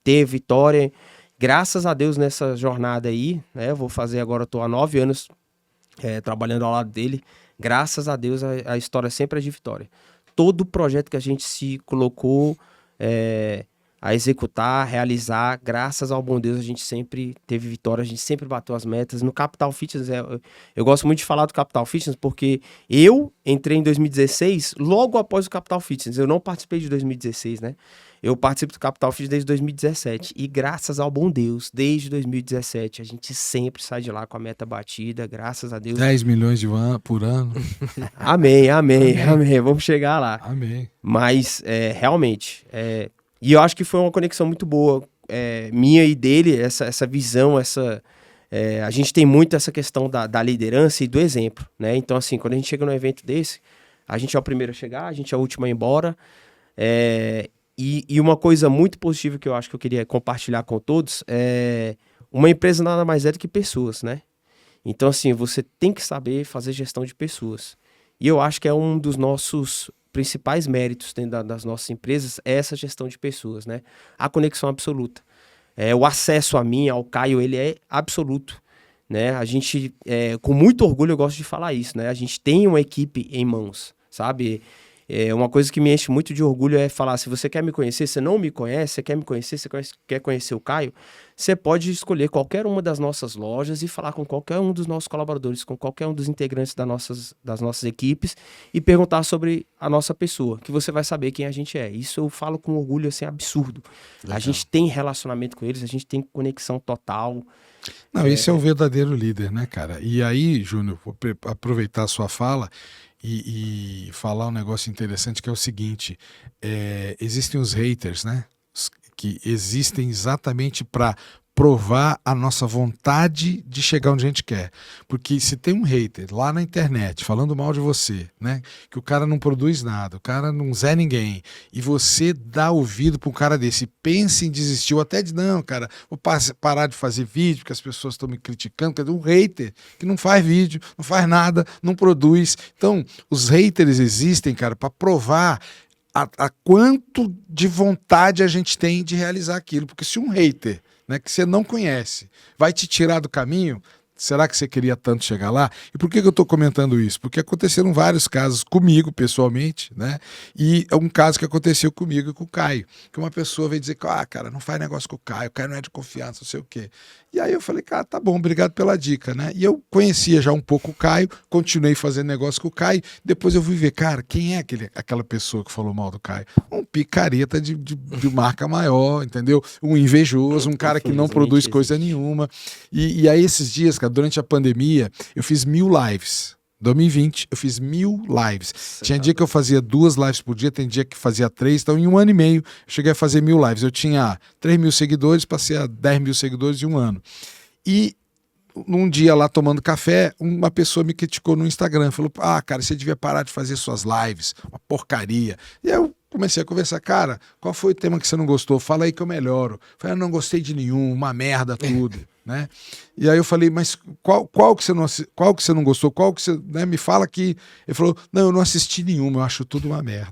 ter vitória. Graças a Deus nessa jornada aí, né? Eu vou fazer agora, estou há 9 anos trabalhando ao lado dele. Graças a Deus a história sempre é de vitória. Todo projeto que a gente se colocou a executar, realizar, graças ao bom Deus a gente sempre teve vitória, a gente sempre bateu as metas. No Capital Fitness, eu gosto muito de falar do Capital Fitness porque eu entrei em 2016, logo após o Capital Fitness. Eu não participei de 2016, né? Eu participo do Capital Fitness desde 2017 e graças ao bom Deus, desde 2017, a gente sempre sai de lá com a meta batida, graças a Deus. 10 milhões por ano. Amém. Vamos chegar lá. Amém. Mas, realmente, e eu acho que foi uma conexão muito boa, minha e dele, essa visão, a gente tem muito essa questão da liderança e do exemplo, né? Então, assim, quando a gente chega num evento desse, a gente é o primeiro a chegar, a gente é o último a ir embora, E uma coisa muito positiva que eu acho que eu queria compartilhar com todos uma empresa nada mais é do que pessoas, né? Então, assim, você tem que saber fazer gestão de pessoas. E eu acho que é um dos nossos principais méritos dentro das nossas empresas, essa gestão de pessoas, né? A conexão absoluta. O acesso a mim, ao Caio, ele é absoluto, né? A gente, com muito orgulho, eu gosto de falar isso, né? A gente tem uma equipe em mãos, sabe? Uma coisa que me enche muito de orgulho é falar, se você quer me conhecer, você não me conhece, você quer me conhecer, quer conhecer o Caio, você pode escolher qualquer uma das nossas lojas e falar com qualquer um dos nossos colaboradores, com qualquer um dos integrantes das nossas equipes e perguntar sobre a nossa pessoa, que você vai saber quem a gente é. Isso eu falo com orgulho, assim, absurdo. Legal. A gente tem relacionamento com eles, a gente tem conexão total. Não, esse é o verdadeiro líder, né, cara? E aí, Júnior, vou aproveitar a sua fala e falar um negócio interessante que é o seguinte, existem os haters, né? Que existem exatamente para provar a nossa vontade de chegar onde a gente quer. Porque se tem um hater lá na internet falando mal de você, né? Que o cara não produz nada, o cara não zé ninguém, e você dá ouvido para um cara desse, pensa em desistir, ou até de não, cara, vou parar de fazer vídeo, porque as pessoas estão me criticando, quer dizer, um hater que não faz vídeo, não faz nada, não produz. Então, os haters existem, cara, para provar a quanto de vontade a gente tem de realizar aquilo. Porque se um hater, né, que você não conhece, vai te tirar do caminho, será que você queria tanto chegar lá? E por que eu estou comentando isso? Porque aconteceram vários casos comigo, pessoalmente, né? E é um caso que aconteceu comigo e com o Caio, que uma pessoa veio dizer que, cara, não faz negócio com o Caio não é de confiança, não sei o quê. E aí eu falei, cara, tá bom, obrigado pela dica, né? E eu conhecia já um pouco o Caio, continuei fazendo negócio com o Caio, depois eu fui ver, cara, quem é aquela pessoa que falou mal do Caio? Um picareta de marca maior, entendeu? Um invejoso, um cara que não produz coisa nenhuma. E aí esses dias, cara, durante a pandemia, eu fiz 1000 lives. 2020, eu fiz 1000 lives. Tinha dia que eu fazia 2 lives por dia, tem dia que fazia 3. Então, em 1 ano e meio, eu cheguei a fazer 1000 lives. Eu tinha 3.000 seguidores, passei a 10.000 seguidores em 1 ano. E num dia lá tomando café, uma pessoa me criticou no Instagram. Falou, cara, você devia parar de fazer suas lives. Uma porcaria. E eu comecei a conversar, cara, qual foi o tema que você não gostou? Fala aí que eu melhoro. Falei, eu não gostei de nenhum, uma merda tudo. Né? E aí eu falei, mas qual que você não gostou? Qual que você, né, me fala que... Ele falou, não, eu não assisti nenhuma, eu acho tudo uma merda.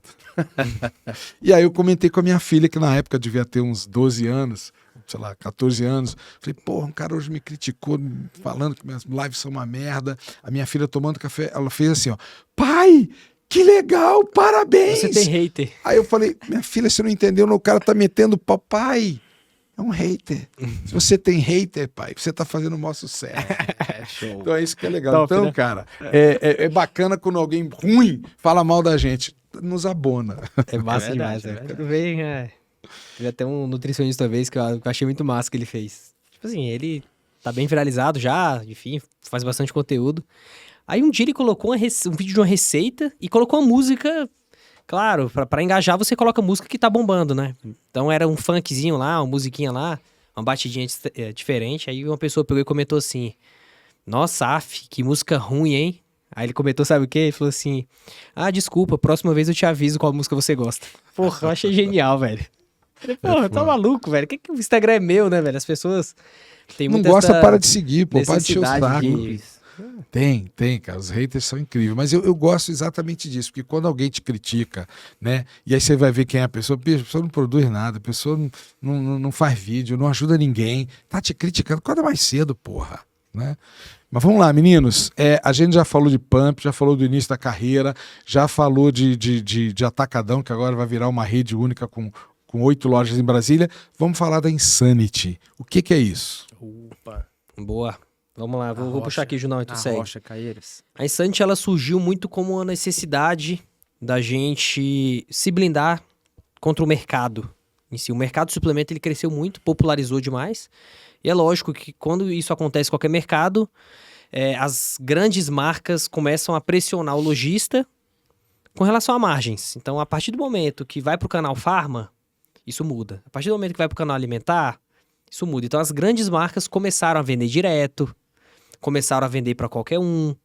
E aí eu comentei com a minha filha, que na época devia ter uns 12 anos, sei lá, 14 anos. Falei, um cara hoje me criticou, falando que minhas lives são uma merda. A minha filha tomando café, ela fez assim, ó, pai, que legal, parabéns! Você tem hater. Aí eu falei, minha filha, você não entendeu, o cara tá metendo papai. é um hater. Se você tem hater, pai, você tá fazendo o maior sucesso. Show. Então é isso que é legal. Top, Então, né? cara, é bacana quando alguém ruim fala mal da gente. Nos abona. É massa É verdade, demais, é né? verdade. Quando vem, teve até um nutricionista uma vez que eu achei muito massa que ele fez. Tipo assim, ele tá bem viralizado já, enfim, faz bastante conteúdo. Aí um dia ele colocou um vídeo de uma receita e colocou uma música, claro, pra engajar você coloca música que tá bombando, né? Então era um funkzinho lá, uma musiquinha lá, uma batidinha diferente. Aí uma pessoa pegou e comentou assim, nossa, af, que música ruim, hein? Aí ele comentou, sabe o quê? Ele falou assim, desculpa, próxima vez eu te aviso qual música você gosta. Porra, eu achei genial, velho. Falei, porra, tá maluco, velho? Que o Instagram é meu, né, velho? As pessoas têm Não muita gosta, essa para de seguir, pô. Para de encher o necessidade saco. de- Tem, cara. Os haters são incríveis. Mas eu gosto exatamente disso, porque quando alguém te critica, né? E aí você vai ver quem é a pessoa não produz nada, a pessoa não faz vídeo, não ajuda ninguém. Tá te criticando. Acorda mais cedo, porra. Né? Mas vamos lá, meninos. A gente já falou de Pump, já falou do início da carreira, já falou de Atacadão, que agora vai virar uma rede única com 8 lojas em Brasília. Vamos falar da Insanity. O que é isso? Opa. Boa. Vamos lá, vou puxar aqui, Junão, e tu A segue. Rocha, Caeiras. A Insanity, ela surgiu muito como uma necessidade da gente se blindar contra o mercado em si. O mercado de suplemento, ele cresceu muito, popularizou demais. E é lógico que quando isso acontece em qualquer mercado, as grandes marcas começam a pressionar o lojista com relação a margens. Então, a partir do momento que vai para o canal Farma, isso muda. A partir do momento que vai para o canal Alimentar, isso muda. Então, as grandes marcas começaram a vender direto, começaram a vender para qualquer um,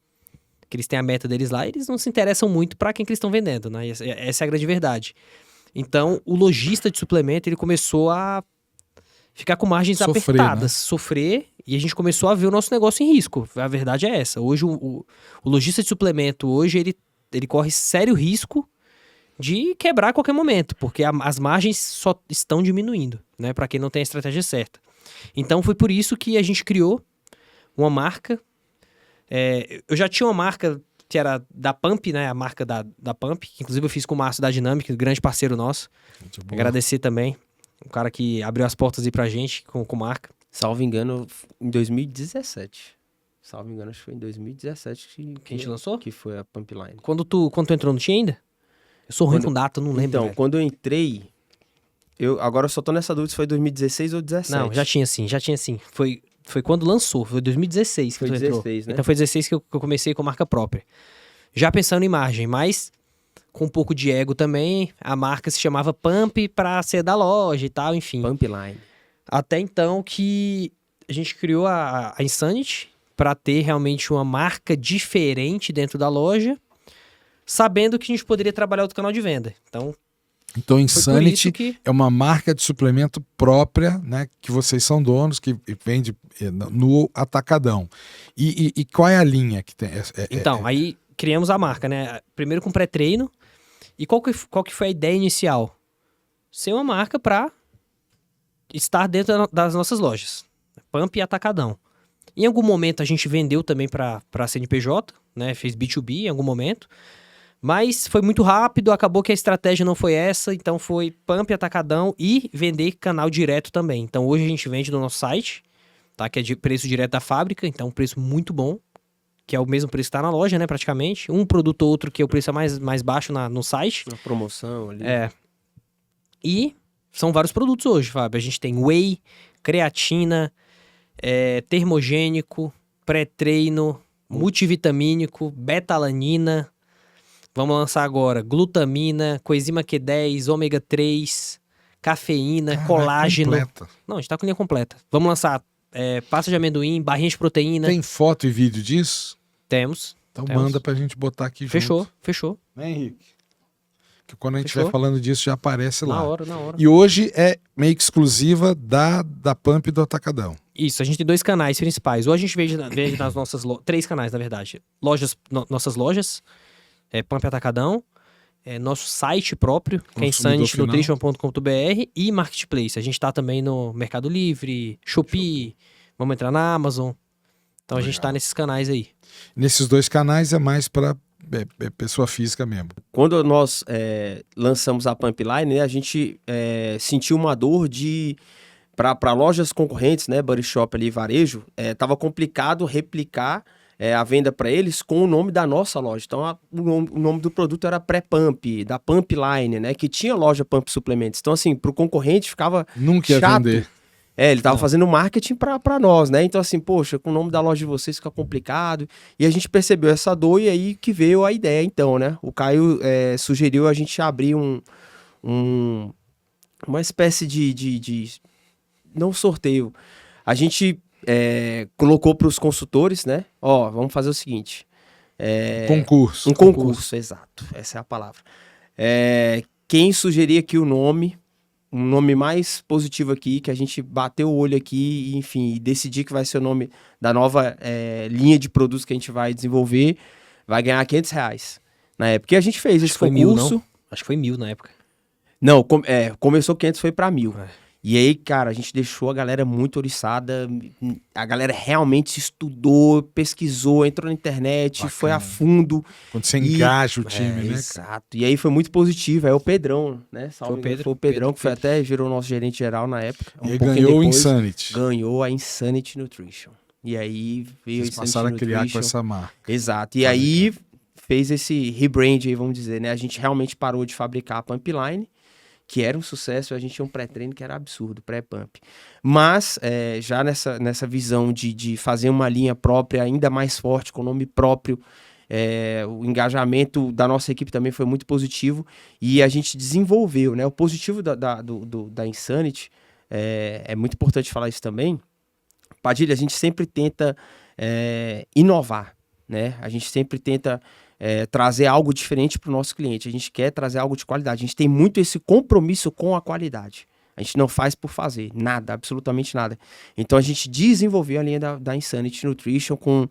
que eles têm a meta deles lá, e eles não se interessam muito para quem que eles estão vendendo, né? Essa é a grande verdade. Então, o lojista de suplemento, ele começou a ficar com margens Sofrer, apertadas, sofrer, e a gente começou a ver o nosso negócio em risco. A verdade é essa. Hoje, o lojista de suplemento, hoje, ele corre sério risco de quebrar a qualquer momento, porque as margens só estão diminuindo, né? Para quem não tem a estratégia certa. Então, foi por isso que a gente criou uma marca. Eu já tinha uma marca que era da Pump, né? A marca da Pump, que inclusive eu fiz com o Márcio da Dinâmica, grande parceiro nosso. Muito bom. Agradecer também. Um cara que abriu as portas aí pra gente com marca. Salvo engano, em 2017. Salvo engano, acho que foi em 2017 Que a gente lançou? que foi a Pumpline. Quando tu entrou, não tinha ainda? Eu sou ruim Quando- com data, eu não lembro. Então, velho. quando eu entrei, agora eu só tô nessa dúvida se foi 2016 ou 2017. Não, já tinha sim. Foi quando lançou, foi 2016 que Foi tu entrou. 16, né? Então foi 16 que eu comecei com marca própria. Já pensando em margem, mas com um pouco de ego também, a marca se chamava Pump pra ser da loja e tal, enfim. Pumpline. Até então que a gente criou a Insanity para ter realmente uma marca diferente dentro da loja, sabendo que a gente poderia trabalhar outro canal de venda. Então, Então, foi por isso Insanity que é uma marca de suplemento própria, né? Que vocês são donos, que vende no Atacadão. E qual é a linha que tem? Então, aí criamos a marca, né? Primeiro com pré-treino. E qual que foi a ideia inicial? Ser uma marca para estar dentro das nossas lojas. Pump e Atacadão. Em algum momento a gente vendeu também para CNPJ, né? Fez B2B em algum momento. Mas foi muito rápido, acabou que a estratégia não foi essa. Então foi Pump, Atacadão e vender canal direto também. Então hoje a gente vende no nosso site, tá? Que é de preço direto da fábrica. Então um preço muito bom. Que é o mesmo preço que tá na loja, né, praticamente. Um produto ou outro que o preço é mais baixo no site. Uma promoção ali. E são vários produtos hoje, Fábio. A gente tem whey, creatina, termogênico, pré-treino, multivitamínico, betalanina. Vamos lançar agora glutamina, coenzima Q10, ômega 3, cafeína, colágeno. Completa. Não, a gente tá com linha completa. Vamos lançar pasta de amendoim, barrinha de proteína. Tem foto e vídeo disso? Temos. Então Temos. manda pra gente botar aqui junto. Fechou. Né, Henrique? Que quando a gente Fechou. estiver falando disso já aparece lá. Na hora. E hoje é meio que exclusiva da Pump e do Atacadão. Isso, a gente tem 2 canais principais. Ou a gente vende nas nossas 3 canais, na verdade. Nossas lojas, Pump Atacadão, nosso site próprio, que é Consumidor insanitnutrition.com.br e Marketplace. A gente tá também no Mercado Livre, Shopee, vamos entrar na Amazon. Então a gente tá nesses canais aí. Nesses 2 canais é mais para pessoa física mesmo. Quando nós lançamos a Pumpline, né, a gente sentiu uma dor de para lojas concorrentes, né, Body Shop ali, varejo, tava complicado replicar a venda para eles com o nome da nossa loja. Então, o nome do produto era Pré-Pump, da Pump Line, né, que tinha loja Pump Suplementos. Então, assim, pro concorrente ficava Nunca ia chato. vender. Ele tava fazendo marketing pra nós, né? Então, assim, poxa, com o nome da loja de vocês fica complicado. E a gente percebeu essa dor e aí que veio a ideia, então, né? O Caio sugeriu a gente abrir uma espécie de não sorteio. A gente colocou pros consultores, né? Ó, vamos fazer o seguinte. Concurso. Um concurso, exato. Essa é a palavra. Quem sugerir aqui um nome mais positivo aqui, que a gente bateu o olho aqui, e, enfim, e decidir que vai ser o nome da nova linha de produtos que a gente vai desenvolver, vai ganhar R$500 na época. E a gente fez esse concurso. 1.000, não? Acho que foi 1.000 na época. Não, começou 500, foi pra 1.000. E aí, cara, a gente deixou a galera muito oriçada, a galera realmente estudou, pesquisou, entrou na internet, Bacana. foi a fundo. Quando você engaja o time, né? Exato. E aí foi muito positivo. Aí o Pedrão, né? Foi o Pedro. Foi o Pedrão, que até virou nosso gerente geral na época. E aí ganhou o depois, Insanity. Ganhou a Insanity Nutrition. E aí veio Vocês a passaram a Insanity criar com Nutrition. essa marca. Exato. E aí fez esse rebrand aí, vamos dizer, né? A gente realmente parou de fabricar a Pump Line, que era um sucesso, a gente tinha um pré-treino que era absurdo, pré-pump. Mas, já nessa visão de fazer uma linha própria ainda mais forte, com nome próprio, o engajamento da nossa equipe também foi muito positivo e a gente desenvolveu, né? O positivo da Insanity, é muito importante falar isso também. Padilha, a gente sempre tenta inovar, né? A gente sempre tenta trazer algo diferente para o nosso cliente. A gente quer trazer algo de qualidade. A gente tem muito esse compromisso com a qualidade. A gente não faz por fazer, nada, absolutamente nada. Então a gente desenvolveu a linha da Insanity Nutrition com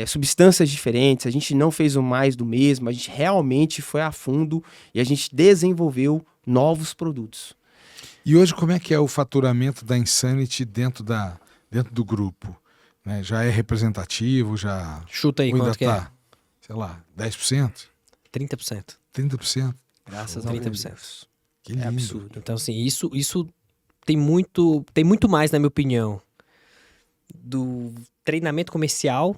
substâncias diferentes. A gente não fez o mais do mesmo, a gente realmente foi a fundo e a gente desenvolveu novos produtos. E hoje como é que é o faturamento da Insanity dentro do grupo? Né? Já é representativo? Já... Chuta aí Ou ainda quanto que é. Sei lá, 10%? 30%. 30%? Graças a 30%. Deus. Que lindo. Absurdo. Então, assim, isso tem muito mais, na minha opinião, do treinamento comercial,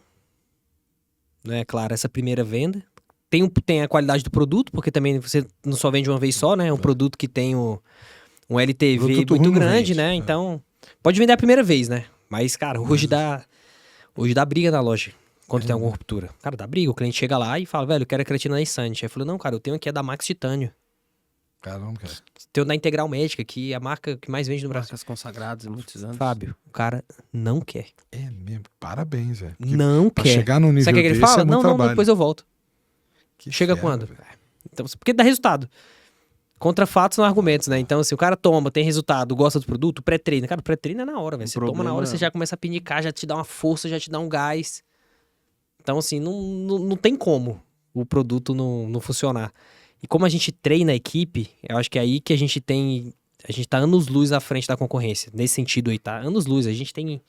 né? Claro, essa primeira venda. Tem a qualidade do produto, porque também você não só vende uma vez só, né? É um produto que tem um LTV Produto muito ruim não grande, vende, né? Então, pode vender a primeira vez, né? Mas, cara, hoje dá briga na loja. Quando tem alguma ruptura. Cara, dá briga. O cliente chega lá e fala, velho, eu quero a creatina da Insanity. Aí eu falo, não, cara, eu tenho aqui a da Max Titânio. Caramba, cara. Tenho da Integral Médica, que é a marca que mais vende no Brasil. Marcas consagradas há muitos anos. Fábio, o cara não quer. É mesmo. Parabéns, velho. Porque Não pra quer. chegar no nível Sabe o que ele desse fala? é muito Não, trabalho. depois eu volto. Que Chega fera, quando? velho. Então, porque dá resultado. Contra fatos não argumentos, né? Então, se o cara toma, tem resultado, gosta do produto, pré-treino. Cara, o pré-treino é na hora, velho. Você toma na hora, você já começa a pinicar, já te dá uma força, já te dá um gás. Então, assim, não tem como o produto não funcionar. E como a gente treina a equipe, eu acho que é aí que a gente tá anos-luz à frente da concorrência. Nesse sentido aí, tá? Anos-luz. A gente tem...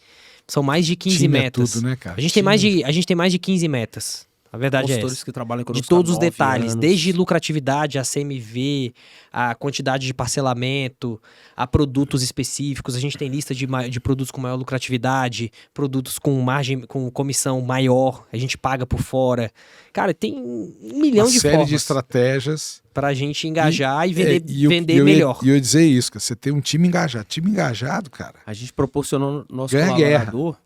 São mais de 15 Time metas. É tudo, né, cara? A gente tem mais de 15 metas. A verdade é Consultores essa. que trabalham De conosco todos há os 9 detalhes, anos. desde lucratividade, a CMV, a quantidade de parcelamento, a produtos específicos. A gente tem lista de produtos com maior lucratividade, produtos com margem, com comissão maior, a gente paga por fora. Cara, tem 1 milhão Uma de série de formas estratégias. pra gente engajar e vender, vender eu melhor. E eu ia dizer isso, cara. Você tem um time engajado. Time engajado, cara. A gente proporcionou no nosso Ganha colaborador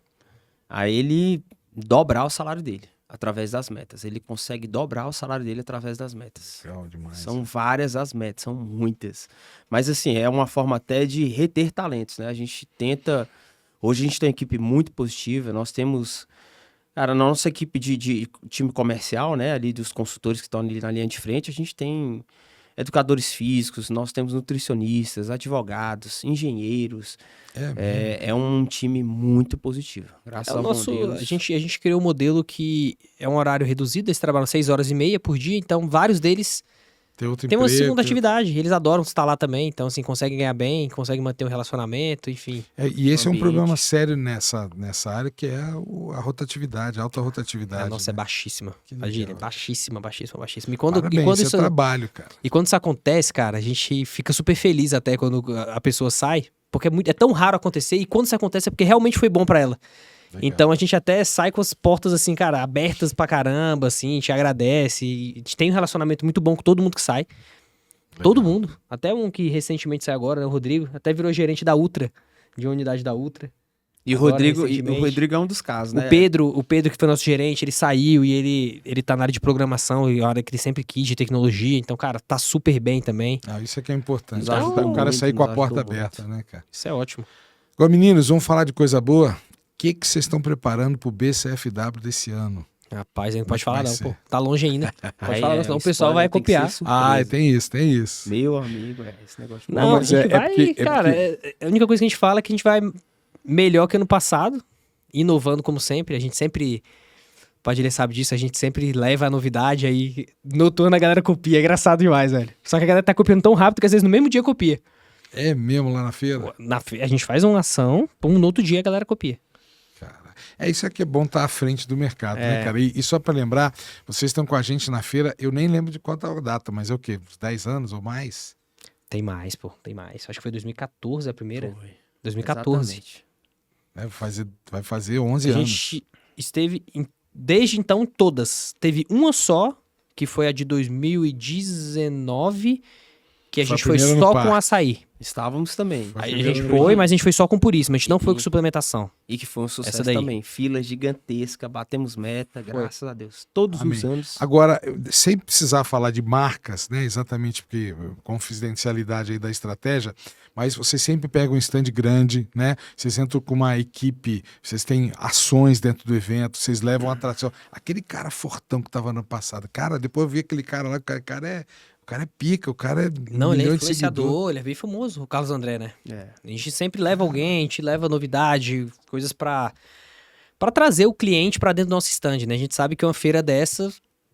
a ele dobrar o salário dele através das metas. Ele consegue dobrar o salário dele através das metas. Legal demais. São várias as metas, são muitas. Mas assim, é uma forma até de reter talentos, né? A gente tenta... Hoje a gente tem uma equipe muito positiva, nós temos... Cara, na nossa equipe de time comercial, né? Ali dos consultores que estão ali na linha de frente, a gente tem educadores físicos, nós temos nutricionistas, advogados, engenheiros. É um time muito positivo. Graças ao bom Deus. A gente criou um modelo que é um horário reduzido, eles trabalham 6h30 por dia, então vários deles Tem uma segunda atividade. Eles adoram estar lá também, então assim, conseguem ganhar bem, conseguem manter um relacionamento, enfim. E esse é um ambiente. problema sério nessa área, que é a rotatividade, a alta rotatividade. A nossa é né? baixíssima. Que Imagina, legal. baixíssima. E Parabéns, isso é trabalho, cara. E quando isso acontece, cara, a gente fica super feliz até quando a pessoa sai. Porque é tão raro acontecer, e quando isso acontece é porque realmente foi bom pra ela. Legal. Então a gente até sai com as portas, assim, cara, abertas pra caramba, assim, a gente agradece. E a gente tem um relacionamento muito bom com todo mundo que sai. Todo mundo. Até um que recentemente saiu agora, né, o Rodrigo, até virou gerente da Ultra, de uma unidade da Ultra. E o Agora, Rodrigo recentemente. é um dos casos, né? O Pedro, que foi nosso gerente, ele saiu e ele tá na área de programação, e a área que ele sempre quis, de tecnologia. Então, cara, tá super bem também. Isso aqui é importante. Nos ajudou O cara muito, sair com a nos porta ajudou aberta, né, cara? Isso é ótimo. Agora, meninos, vamos falar de coisa boa? O que vocês estão preparando pro BCFW desse ano? Rapaz, aí não Como é pode que falar vai não, ser? pô. Tá longe ainda. Pode Aí, falar não, senão o pessoal vai tem que ser copiar. surpresa. Tem isso. Meu amigo, esse negócio... Não, mas a gente vai, porque- cara, a única coisa que a gente fala é que a gente vai melhor que ano passado, inovando como sempre. A gente sempre, o Padilha sabe disso, a gente sempre leva a novidade, aí noturno a galera copia, é engraçado demais, velho. Só que a galera tá copiando tão rápido que às vezes no mesmo dia copia. É mesmo lá na feira? A gente faz uma ação, no outro dia a galera copia. Cara, isso aqui é bom estar à frente do mercado, né, cara? E só para lembrar, vocês estão com a gente na feira, eu nem lembro de qual tá a data, mas é o quê? Uns 10 anos ou mais? Tem mais, pô, tem mais. Acho que foi 2014 a primeira. Foi. 2014. Exatamente. Vai fazer 11 A anos. gente esteve, desde então, todas. Teve uma só, que foi a de 2019, que a Foi a gente foi primeira no só parque. com açaí. Estávamos também. Foi. Aí a primeira gente no foi, parque. mas a gente foi só com puríssimo, a gente não foi com suplementação. E que foi um Essa sucesso daí. também. Fila gigantesca, batemos meta, graças a Deus. Todos Amém. os anos. Agora, sem precisar falar de marcas, né? Exatamente porque confidencialidade aí da estratégia, mas vocês sempre pegam um stand grande, né? Vocês entram com uma equipe, vocês têm ações dentro do evento, vocês levam atração. Aquele cara fortão que tava ano passado, cara, depois eu vi aquele cara lá, o cara é pica, o cara é Não, ele é milhão de seguidores. influenciador, ele é bem famoso, o Carlos André, né? É. A gente sempre leva alguém, a gente leva novidade, coisas pra trazer o cliente pra dentro do nosso stand, né? A gente sabe que uma feira dessa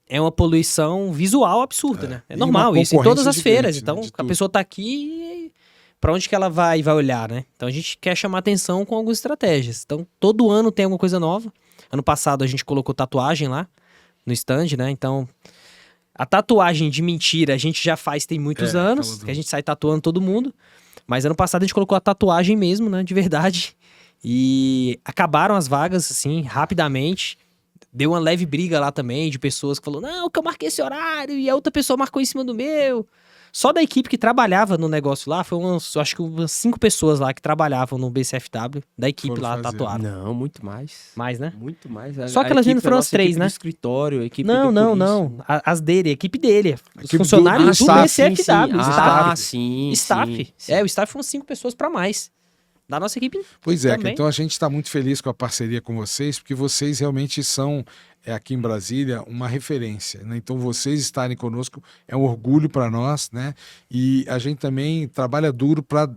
é uma poluição visual absurda, né? É E normal uma isso, em todas as concorrência feiras. gigante, né, Então, de a tudo. pessoa tá aqui, pra onde que ela vai olhar, né? Então, a gente quer chamar atenção com algumas estratégias. Então, todo ano tem alguma coisa nova. Ano passado, a gente colocou tatuagem lá no stand, né? Então, a tatuagem de mentira a gente já faz tem muitos anos, aquela do- que a gente sai tatuando todo mundo. Mas ano passado a gente colocou a tatuagem mesmo, né? De verdade. E acabaram as vagas, assim, rapidamente. Deu uma leve briga lá também de pessoas que falaram, não, que eu marquei esse horário e a outra pessoa marcou em cima do meu. Só da equipe que trabalhava no negócio lá, foi acho que umas 5 pessoas lá que trabalhavam no BCFW, da equipe Foram lá fazer. tatuaram. Não, muito mais. Mais, né? Muito mais. Só aquelas meninas equipe, foram a as nossa 3, equipe né? do escritório, a equipe Não, do não, polícia. não. A equipe dele. Os Equipe do funcionários do, staff, BCFW. sim. Staff. Ah, sim. Staff. sim. É, o staff foram 5 pessoas pra mais. Da nossa equipe. Pois é, Também. então a gente está muito feliz com a parceria com vocês, porque vocês realmente são, aqui em Brasília, uma referência, né? Então vocês estarem conosco é um orgulho para nós, né? E a gente também trabalha duro para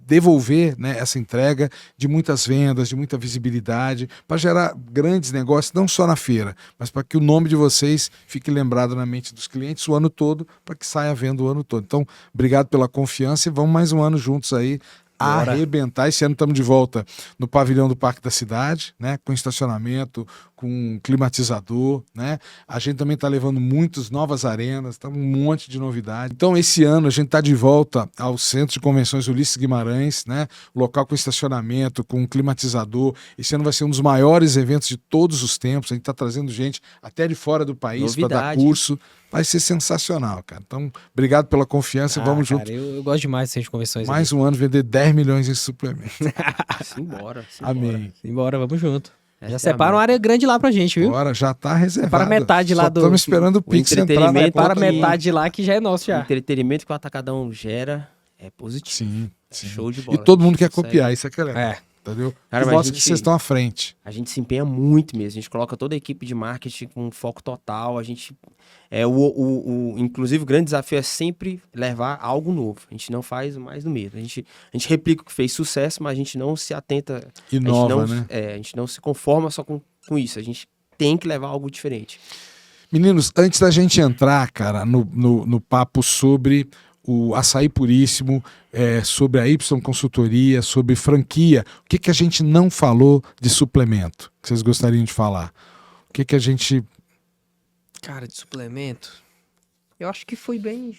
devolver, né, essa entrega de muitas vendas, de muita visibilidade, para gerar grandes negócios, não só na feira, mas para que o nome de vocês fique lembrado na mente dos clientes o ano todo, para que saia vendo o ano todo. Então, obrigado pela confiança e vamos mais um ano juntos aí, Bora. arrebentar. Esse ano estamos de volta no pavilhão do Parque da Cidade, né? Com estacionamento, com climatizador, né? A gente também está levando muitas novas arenas, tá um monte de novidade. Então, esse ano a gente está de volta ao Centro de Convenções Ulisses Guimarães, né? Local com estacionamento, com climatizador. Esse ano vai ser um dos maiores eventos de todos os tempos. A gente está trazendo gente até de fora do país para dar Novidade. curso. Vai ser sensacional, cara. Então, obrigado pela confiança e vamos cara, junto. eu gosto demais de centro de convenções. Mais um ano vender 10 milhões em suplemento. Simbora. Amém. Embora, vamos junto. Essa Já é a separa uma meta. área grande lá pra gente, viu? Agora já tá reservado. Para metade lá Só do- estamos esperando o Pix entrar na entretenimento conta. Para aqui. metade lá que já é nosso O já. entretenimento que o Atacadão gera é positivo. Sim, É sim. show de bola. E todo mundo quer Consegue. copiar, isso é que é legal. É. Entendeu? Cara, Eu mas a gosto que gente- vocês estão à frente. A gente se empenha muito mesmo. A gente coloca toda a equipe de marketing com foco total. A gente. Inclusive, o grande desafio é sempre levar algo novo. A gente não faz mais do mesmo. A gente replica o que fez sucesso, mas a gente não se atenta. Inova, a gente não, né? a gente não se conforma só com isso. A gente tem que levar algo diferente. Meninos, antes da gente entrar, cara, no papo sobre o Açaí Puríssimo, sobre a Y Consultoria, sobre franquia, o que a gente não falou de suplemento que vocês gostariam de falar? O que a gente... Cara, de suplemento, eu acho que foi bem...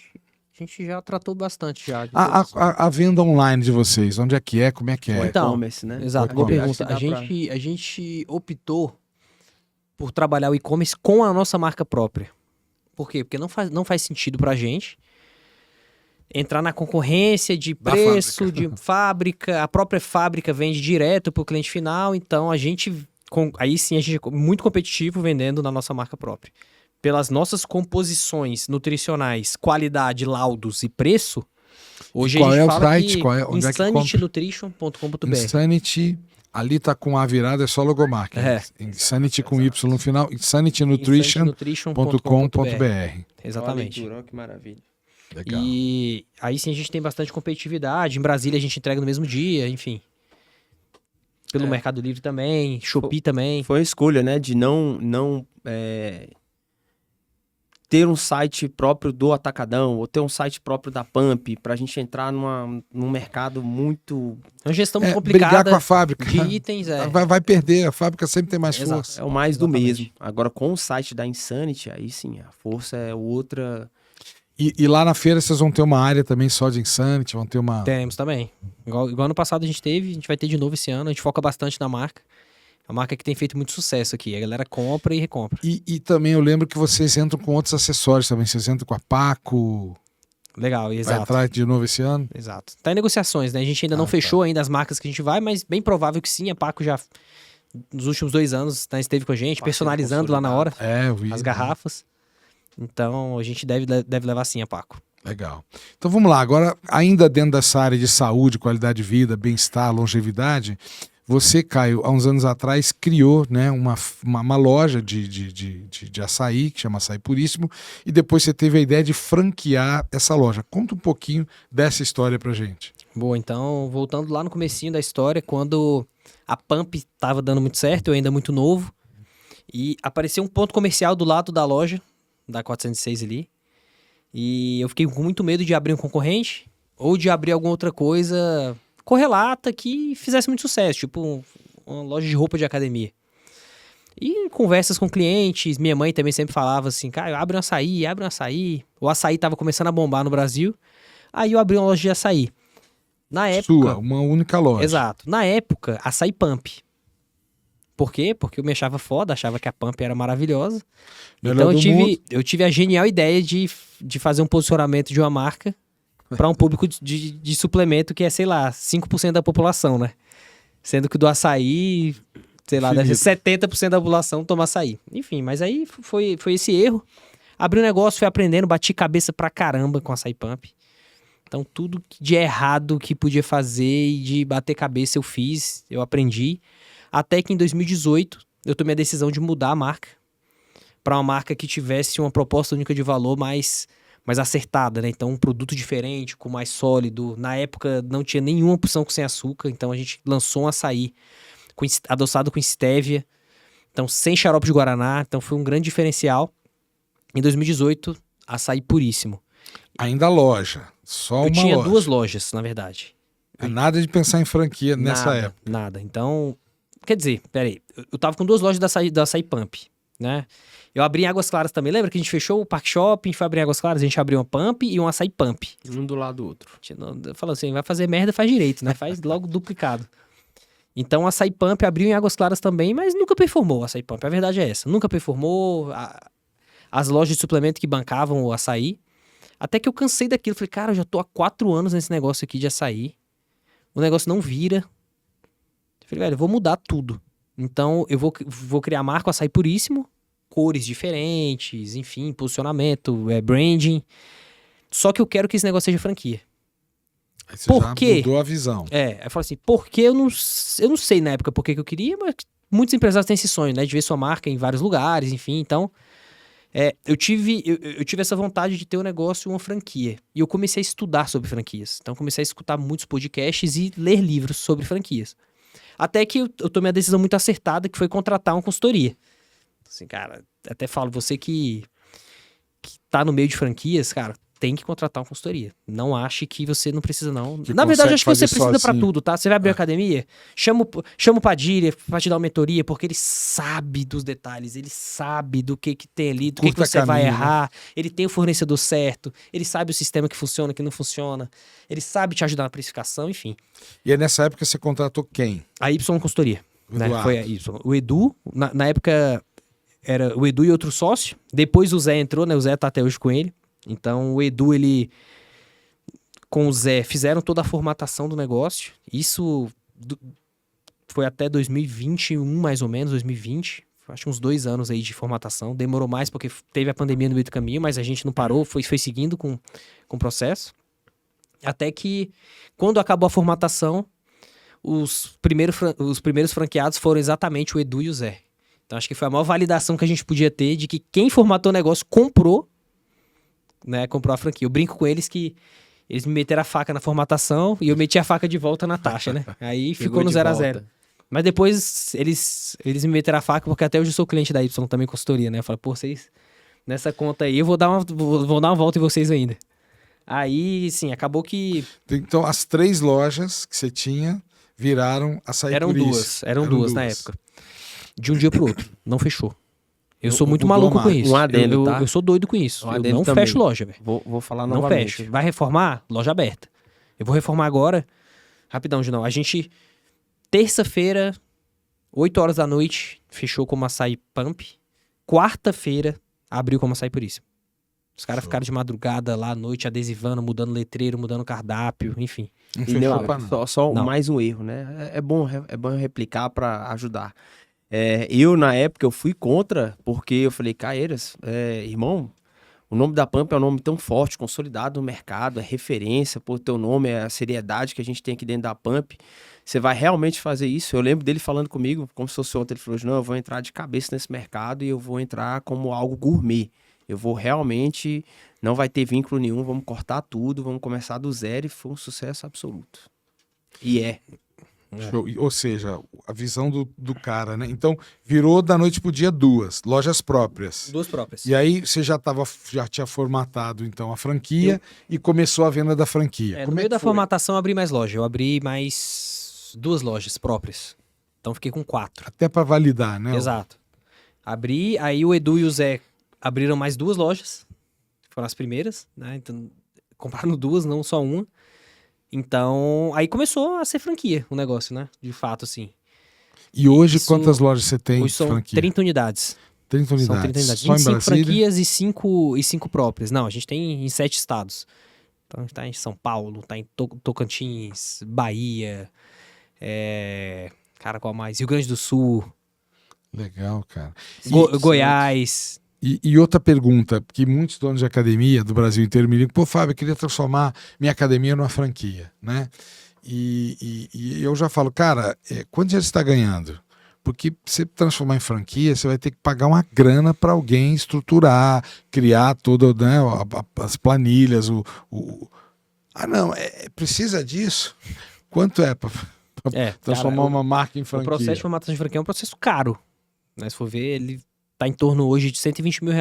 A gente já tratou bastante já. A venda online de vocês, onde é que é? Como é que é? O Então, e-commerce, né? Exato, O boa e-commerce. pergunta. Acho que dá A gente optou por trabalhar o e-commerce com a nossa marca própria. Por quê? Porque não faz sentido pra gente entrar na concorrência de Da preço, de fábrica. A própria fábrica vende direto pro cliente final, então aí sim a gente é muito competitivo vendendo na nossa marca própria. Pelas nossas composições nutricionais, qualidade, laudos e preço, hoje Qual a gente é o fala site? que Qual é? Onde é que compra? insanitynutrition.com.br. Insanity, ali tá com A virada, é só logomarca. É. Insanity com Y no final, insanitynutrition.com.br. Exatamente. Leitura, que maravilha. Legal. E aí sim a gente tem bastante competitividade. Em Brasília a gente entrega no mesmo dia, enfim. Pelo Mercado Livre também, Shopee também. Foi a escolha, né? De não ter um site próprio do Atacadão ou ter um site próprio da Pump pra gente entrar num mercado muito... É uma gestão muito Brigar complicada com a fábrica. de itens. Vai perder, a fábrica sempre tem mais Exato. força. É o mais do Exatamente. mesmo. Agora, com o site da Insanity, aí sim, a força é outra... E lá na feira vocês vão ter uma área também só de Insanity, vão ter uma... Temos também. Igual ano passado a gente teve, a gente vai ter de novo esse ano. A gente foca bastante na marca. A marca que tem feito muito sucesso aqui. A galera compra e recompra. E também eu lembro que vocês entram com outros acessórios também. Vocês entram com a Paco. Legal, Vai exato. entrar de novo esse ano? Exato. Tá em negociações, né? A gente ainda não fechou ainda as marcas que a gente vai, mas bem provável que sim. A Paco já, nos últimos 2 anos, né, esteve com a gente, personalizando lá na hora Eu vi. as garrafas. Então, a gente deve levar sim a Paco. Legal. Então vamos lá. Agora, ainda dentro dessa área de saúde, qualidade de vida, bem-estar, longevidade, você, Caio, há uns anos atrás, criou, né, uma loja de açaí, que chama Açaí Puríssimo, e depois você teve a ideia de franquear essa loja. Conta um pouquinho dessa história pra gente. Boa, então, voltando lá no comecinho da história, quando a Pump tava dando muito certo, eu ainda muito novo, e apareceu um ponto comercial do lado da loja, da 406 ali, e eu fiquei com muito medo de abrir um concorrente, ou de abrir alguma outra coisa correlata que fizesse muito sucesso, tipo uma loja de roupa de academia. E em conversas com clientes, minha mãe também sempre falava assim, cara, abre um açaí. O açaí tava começando a bombar no Brasil, aí eu abri uma loja de açaí. Na época... Sua, uma única loja. Exato. Na época, Açaí Pump. Por quê? Porque eu me achava foda, achava que a Pump era maravilhosa. Melhor Então do mundo. eu tive a genial ideia de fazer um posicionamento de uma marca para um público de suplemento que é, sei lá, 5% da população, né? Sendo que do açaí, sei lá, deve ser 70% da população toma açaí. Enfim, mas aí foi esse erro. Abri um negócio, fui aprendendo, bati cabeça pra caramba com Açaí Pump. Então tudo de errado que podia fazer e de bater cabeça eu fiz, eu aprendi. Até que em 2018 eu tomei a decisão de mudar a marca para uma marca que tivesse uma proposta única de valor mais acertada, né? Então um produto diferente, com mais sólido. Na época não tinha nenhuma opção com sem açúcar, então a gente lançou um açaí adoçado com stevia, então sem xarope de guaraná, então foi um grande diferencial. Em 2018, Açaí Puríssimo. Ainda loja, só Eu uma tinha loja. 2 lojas, na verdade. Nada de pensar em franquia nessa época. Nada. Então, quer dizer, peraí, eu tava com 2 lojas da Açaí Pump, né? Eu abri em Águas Claras também. Lembra que a gente fechou o Parque Shopping, foi abrir em Águas Claras? A gente abriu uma Pump e um Açaí Pump. Um do lado do outro. Falou assim, vai fazer merda, faz direito, né? Faz logo duplicado. Então, o Açaí Pump abriu em Águas Claras também, mas nunca performou o Açaí Pump. A verdade é essa. Nunca performou. As lojas de suplemento que bancavam o açaí. Até que eu cansei daquilo. Falei, cara, eu já tô há 4 anos nesse negócio aqui de açaí. O negócio não vira. Falei, velho, eu vou mudar tudo. Então, eu vou criar a marca Açaí Puríssimo. Cores diferentes, enfim, posicionamento, branding. Só que eu quero que esse negócio seja franquia. Aí você Por já quê? mudou a visão. Aí eu falo assim, porque eu não sei na época por que eu queria, mas muitos empresários têm esse sonho, né? De ver sua marca em vários lugares, enfim. Então, eu tive essa vontade de ter um negócio, uma franquia. E eu comecei a estudar sobre franquias. Então, comecei a escutar muitos podcasts e ler livros sobre franquias. Até que eu tomei a decisão muito acertada, que foi contratar uma consultoria. Assim, cara, até falo, você que tá no meio de franquias, cara, tem que contratar uma consultoria. Não ache que você não precisa, não. Que Na verdade, consegue acho que você fazer precisa pra sozinho. tudo, tá? Você vai abrir uma academia, chama o Padilha pra te dar uma mentoria, porque ele sabe dos detalhes, ele sabe do que tem ali, do que Curta você vai caminho, né? errar, ele tem o fornecedor certo, ele sabe o sistema que funciona, que não funciona, ele sabe te ajudar na precificação, enfim. E aí nessa época você contratou quem? A Y Consultoria, né? Eduardo. Foi a Y. O Edu, na época, era o Edu e outro sócio. Depois o Zé entrou, né? O Zé tá até hoje com ele. Então o Edu, ele com o Zé fizeram toda a formatação do negócio. Isso foi até 2021, mais ou menos, 2020. Acho que uns 2 anos aí de formatação. Demorou mais porque teve a pandemia no meio do caminho, mas a gente não parou, foi seguindo com o processo. Até que, quando acabou a formatação, os primeiros franqueados foram exatamente o Edu e o Zé. Então acho que foi a maior validação que a gente podia ter de que quem formatou o negócio comprou, né, comprou a franquia. Eu brinco com eles que eles me meteram a faca na formatação e eu meti a faca de volta na taxa, né? Aí ficou no 0 a 0. Mas depois eles me meteram a faca, porque até hoje eu sou cliente da Y também, consultoria, né? Eu falei, pô, vocês, nessa conta aí, eu vou dar uma volta em vocês ainda. Aí, sim, acabou que... Então as 3 lojas que você tinha viraram Açaí Eram Puríssimo. Eram duas na época. De um dia pro outro. Não fechou. Eu sou muito mudou maluco a com marca. isso. Um adendo, tá? Eu sou doido com isso. Um Eu adendo não também. fecho loja, velho. Vou falar Não novamente. fecho. Vai reformar? Loja aberta. Eu vou reformar agora. Rapidão, Junão. A gente, terça-feira, 8 horas da noite, fechou como Açaí Pump. Quarta-feira, abriu como Açaí Puríssimo. Os caras ficaram de madrugada lá à noite, adesivando, mudando letreiro, mudando cardápio, enfim. Não E fechou não, pra nada. só Não. mais um erro, né? É bom replicar para ajudar. Eu, na época, eu fui contra, porque eu falei, Caeiras, irmão, o nome da Pump é um nome tão forte, consolidado no mercado, é referência, pô, teu nome é a seriedade que a gente tem aqui dentro da Pump. Você vai realmente fazer isso? Eu lembro dele falando comigo, como se fosse ontem, ele falou, não, eu vou entrar de cabeça nesse mercado e eu vou entrar como algo gourmet. Eu vou realmente, não vai ter vínculo nenhum, vamos cortar tudo, vamos começar do zero, e foi um sucesso absoluto. E Show. Ou seja, a visão do cara, né? Então, virou da noite pro dia 2, lojas próprias. Duas próprias. E aí você já tinha formatado então a franquia e começou a venda da franquia. No Como é meio que da foi? formatação eu abri mais loja. Eu abri mais 2 lojas próprias. Então fiquei com 4. Até para validar, né? Exato. Abri, aí o Edu e o Zé abriram mais 2 lojas. Foram as primeiras, né? Então, compraram 2, não só uma. Então, aí começou a ser franquia o negócio, né? De fato, assim. E hoje Isso- quantas lojas você tem Hoje são franquia? 30 unidades. 30 unidades. São 30 unidades. Só em 25 Brasília? franquias e 5 próprias. Não, a gente tem em 7 estados. Então a gente tá em São Paulo, tá em Tocantins, Bahia, cara, qual mais? Rio Grande do Sul, Legal, cara. Goiás. E outra pergunta, que muitos donos de academia do Brasil inteiro me ligam, pô, Fábio, eu queria transformar minha academia numa franquia, né? E eu já falo, cara, quanto dinheiro você está ganhando? Porque você transformar em franquia, você vai ter que pagar uma grana para alguém estruturar, criar toda, né, as planilhas, Ah, não, precisa disso? Quanto é para transformar Cara, uma marca em o franquia? processo de formatação de franquia é um processo caro. Né? Se for ver, ele tá em torno hoje de R$120 mil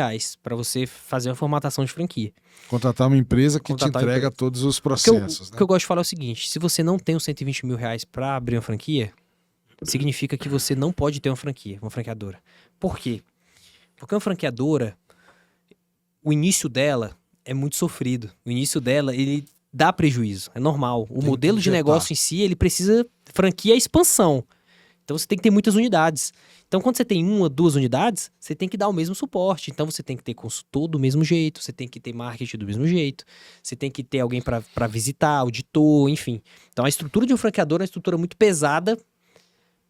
para você fazer uma formatação de franquia. Contratar uma empresa que Contratar te uma entrega empresa. todos os O processos, que eu gosto de falar é o seguinte, se você não tem os R$120 mil para abrir uma franquia, significa que você não pode ter uma franquia, uma franqueadora. Por quê? Porque uma franqueadora, o início dela é muito sofrido. O início dela, ele dá prejuízo, é normal. O Tem modelo que de injetar. negócio em si, ele precisa... Franquia é expansão. Então você tem que ter muitas unidades. Então quando você tem 1 ou 2 unidades, você tem que dar o mesmo suporte. Então você tem que ter consultor do mesmo jeito, você tem que ter marketing do mesmo jeito, você tem que ter alguém para visitar, auditor, enfim. Então a estrutura de um franqueador é uma estrutura muito pesada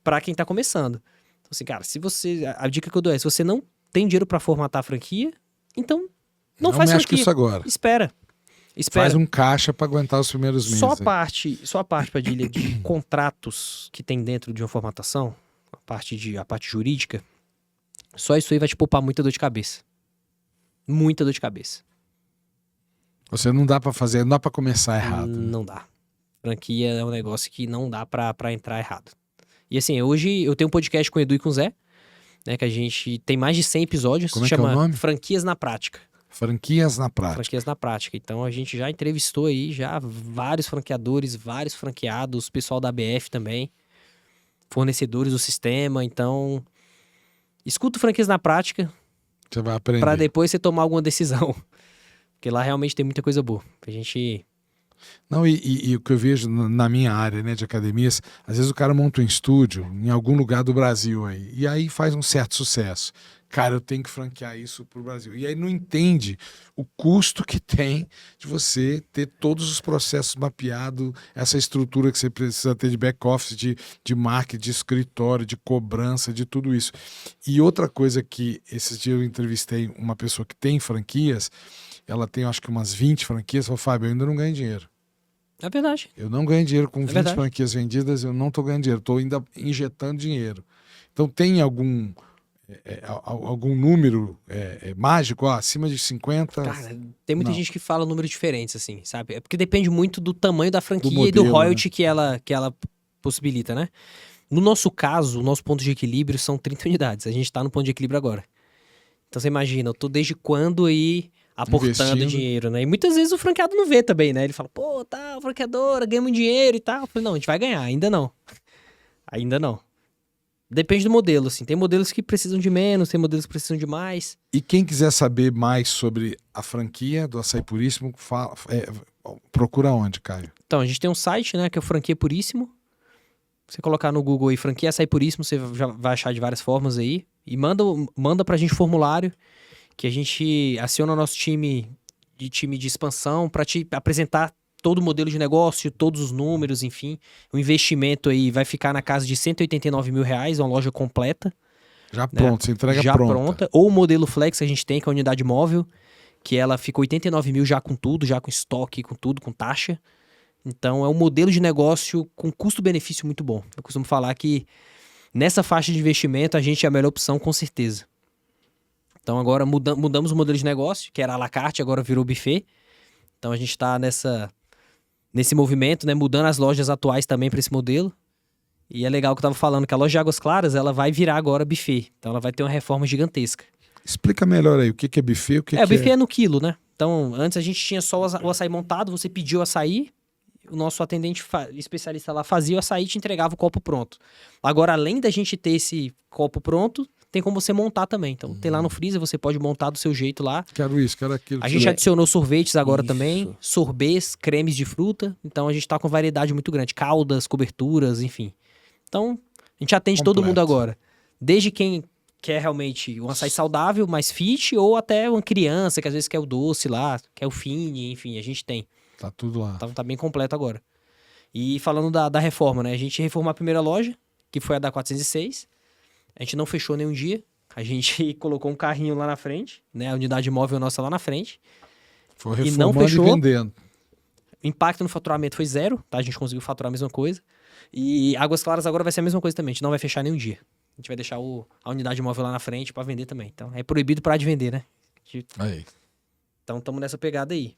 para quem tá começando. Então assim, cara, se você... A dica que eu dou é, se você não tem dinheiro para formatar a franquia, então não faz mexe com franquia. isso agora. Espera. Faz um caixa para aguentar os primeiros meses. Só aí. a parte, Padilha, de contratos que tem dentro de uma formatação, a parte jurídica, só isso aí vai te poupar muita dor de cabeça. Muita dor de cabeça. Você não dá para fazer, não dá para começar errado. né? Não dá. Franquia é um negócio que não dá pra entrar errado. E assim, hoje eu tenho um podcast com o Edu e com o Zé, né, que a gente tem mais de 100 episódios, Como é que é o chama nome? Franquias na Prática. Franquias na prática. Franquias na prática. Então a gente já entrevistou aí já vários franqueadores, vários franqueados, pessoal da ABF também, fornecedores do sistema. Então, escuta o Franquias na prática Você vai aprender. para depois você tomar alguma decisão. Porque lá realmente tem muita coisa boa. A gente... Não, e o que eu vejo na minha área, né, de academias, às vezes o cara monta um estúdio em algum lugar do Brasil aí, e aí faz um certo sucesso. Cara, eu tenho que franquear isso pro Brasil. E aí não entende o custo que tem de você ter todos os processos mapeados, essa estrutura que você precisa ter de back-office, de marketing, de escritório, de cobrança, de tudo isso. E outra coisa que esses dias eu entrevistei uma pessoa que tem franquias, ela tem acho que umas 20 franquias, falou, Fábio, eu ainda não ganho dinheiro. É verdade. Eu não ganho dinheiro com 20 verdade. franquias vendidas, eu não estou ganhando dinheiro, estou ainda injetando dinheiro. Então tem algum número mágico, acima de 50? Cara, tem muita Não. gente que fala números diferentes, assim, sabe? É porque depende muito do tamanho da franquia Do e do modelo, royalty que ela possibilita, né? No nosso caso, o nosso ponto de equilíbrio são 30 unidades. A gente tá no ponto de equilíbrio agora. Então você imagina, eu tô desde quando aí aportando Investindo. dinheiro, né? E muitas vezes o franqueado não vê também, né? Ele fala, pô, tá, franqueadora, ganha muito dinheiro e tal. Eu falei, não, a gente vai ganhar, ainda não. Ainda não. Depende do modelo, assim. Tem modelos que precisam de menos, tem modelos que precisam de mais. E quem quiser saber mais sobre a franquia do Açaí Puríssimo, procura onde, Caio? Então, a gente tem um site, né, que é o Franquia Puríssimo. Você colocar no Google aí, Franquia Açaí Puríssimo, você já vai achar de várias formas aí. E manda pra gente formulário, que a gente aciona o nosso time de expansão para te apresentar todo o modelo de negócio, todos os números, enfim. O investimento aí vai ficar na casa de R$189 mil, uma loja completa. Já pronto, você entrega já pronta. pronta. Ou o modelo Flex que a gente tem, que é a unidade móvel, que ela fica 89 mil já com tudo, já com estoque, com tudo, com taxa. Então é um modelo de negócio com custo-benefício muito bom. Eu costumo falar que nessa faixa de investimento a gente é a melhor opção, com certeza. Então agora mudamos o modelo de negócio, que era à la carte, agora virou buffet. Então a gente está nesse movimento, né, mudando as lojas atuais também para esse modelo. E é legal que eu tava falando que a loja de Águas Claras, ela vai virar agora buffet. Então ela vai ter uma reforma gigantesca. Explica melhor aí, o que é buffet, o que o buffet é no quilo, né? Então, antes a gente tinha só o açaí montado, você pediu o açaí, o nosso atendente especialista lá fazia o açaí e te entregava o copo pronto. Agora, além da gente ter esse copo pronto, tem como você montar também. Então, tem lá no freezer, você pode montar do seu jeito lá. Quero isso, quero aquilo. A gente adicionou sorvetes agora Isso. também, sorbets, cremes de fruta. Então, a gente tá com variedade muito grande. Caldas, coberturas, enfim. Então, a gente atende todo mundo agora. Desde quem quer realmente um açaí saudável, mais fit, ou até uma criança que às vezes quer o doce lá, quer o fine, enfim, a gente tem. Tá tudo lá. Então tá bem completo agora. E falando da reforma, né? A gente reformou a primeira loja, que foi a da 406. A gente não fechou nenhum dia. A gente colocou um carrinho lá na frente, né? A unidade móvel nossa lá na frente. Foi E não reformando e fechou. vendendo. O impacto no faturamento foi zero, tá? A gente conseguiu faturar a mesma coisa. E Águas Claras agora vai ser a mesma coisa também. A gente não vai fechar nenhum dia. A gente vai deixar a unidade móvel lá na frente pra vender também. Então, é proibido parar de vender, né? Aí. Então, estamos nessa pegada aí.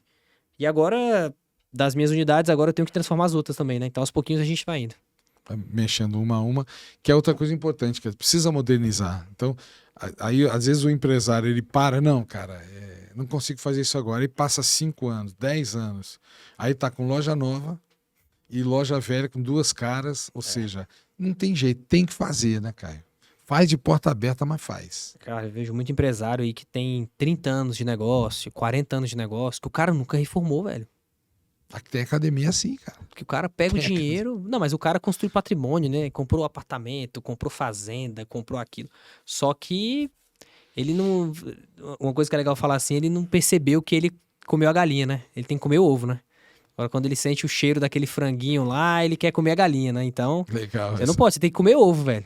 E agora, das minhas unidades, agora eu tenho que transformar as outras também, né? Então, aos pouquinhos a gente vai indo. Vai mexendo uma a uma, que é outra coisa importante, que precisa modernizar. Então, aí às vezes o empresário, ele para, não, cara, não consigo fazer isso agora. E passa 5 anos, 10 anos. Aí tá com loja nova e loja velha com 2 caras, ou seja, não tem jeito, tem que fazer, né, Caio? Faz de porta aberta, mas faz. Cara, eu vejo muito empresário aí que tem 30 anos de negócio, 40 anos de negócio, que o cara nunca reformou, velho. Aqui tem academia assim, cara. Porque o cara pega o dinheiro... Não, mas o cara construiu patrimônio, né? Comprou apartamento, comprou fazenda, comprou aquilo. Só que ele não... Uma coisa que é legal falar assim, ele não percebeu que ele comeu a galinha, né? Ele tem que comer o ovo, né? Agora, quando ele sente o cheiro daquele franguinho lá, ele quer comer a galinha, né? Então, Legal. você não pode, você tem que comer ovo, velho.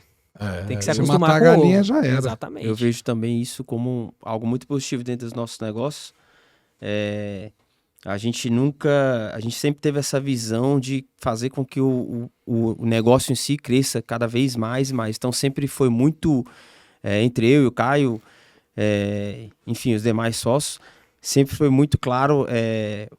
Tem que se acostumar matar com a galinha ovo. já era. Exatamente. Eu vejo também isso como algo muito positivo dentro dos nossos negócios. A gente sempre teve essa visão de fazer com que o negócio em si cresça cada vez mais e mais. Então sempre foi muito, entre eu e o Caio, enfim, os demais sócios, sempre foi muito claro,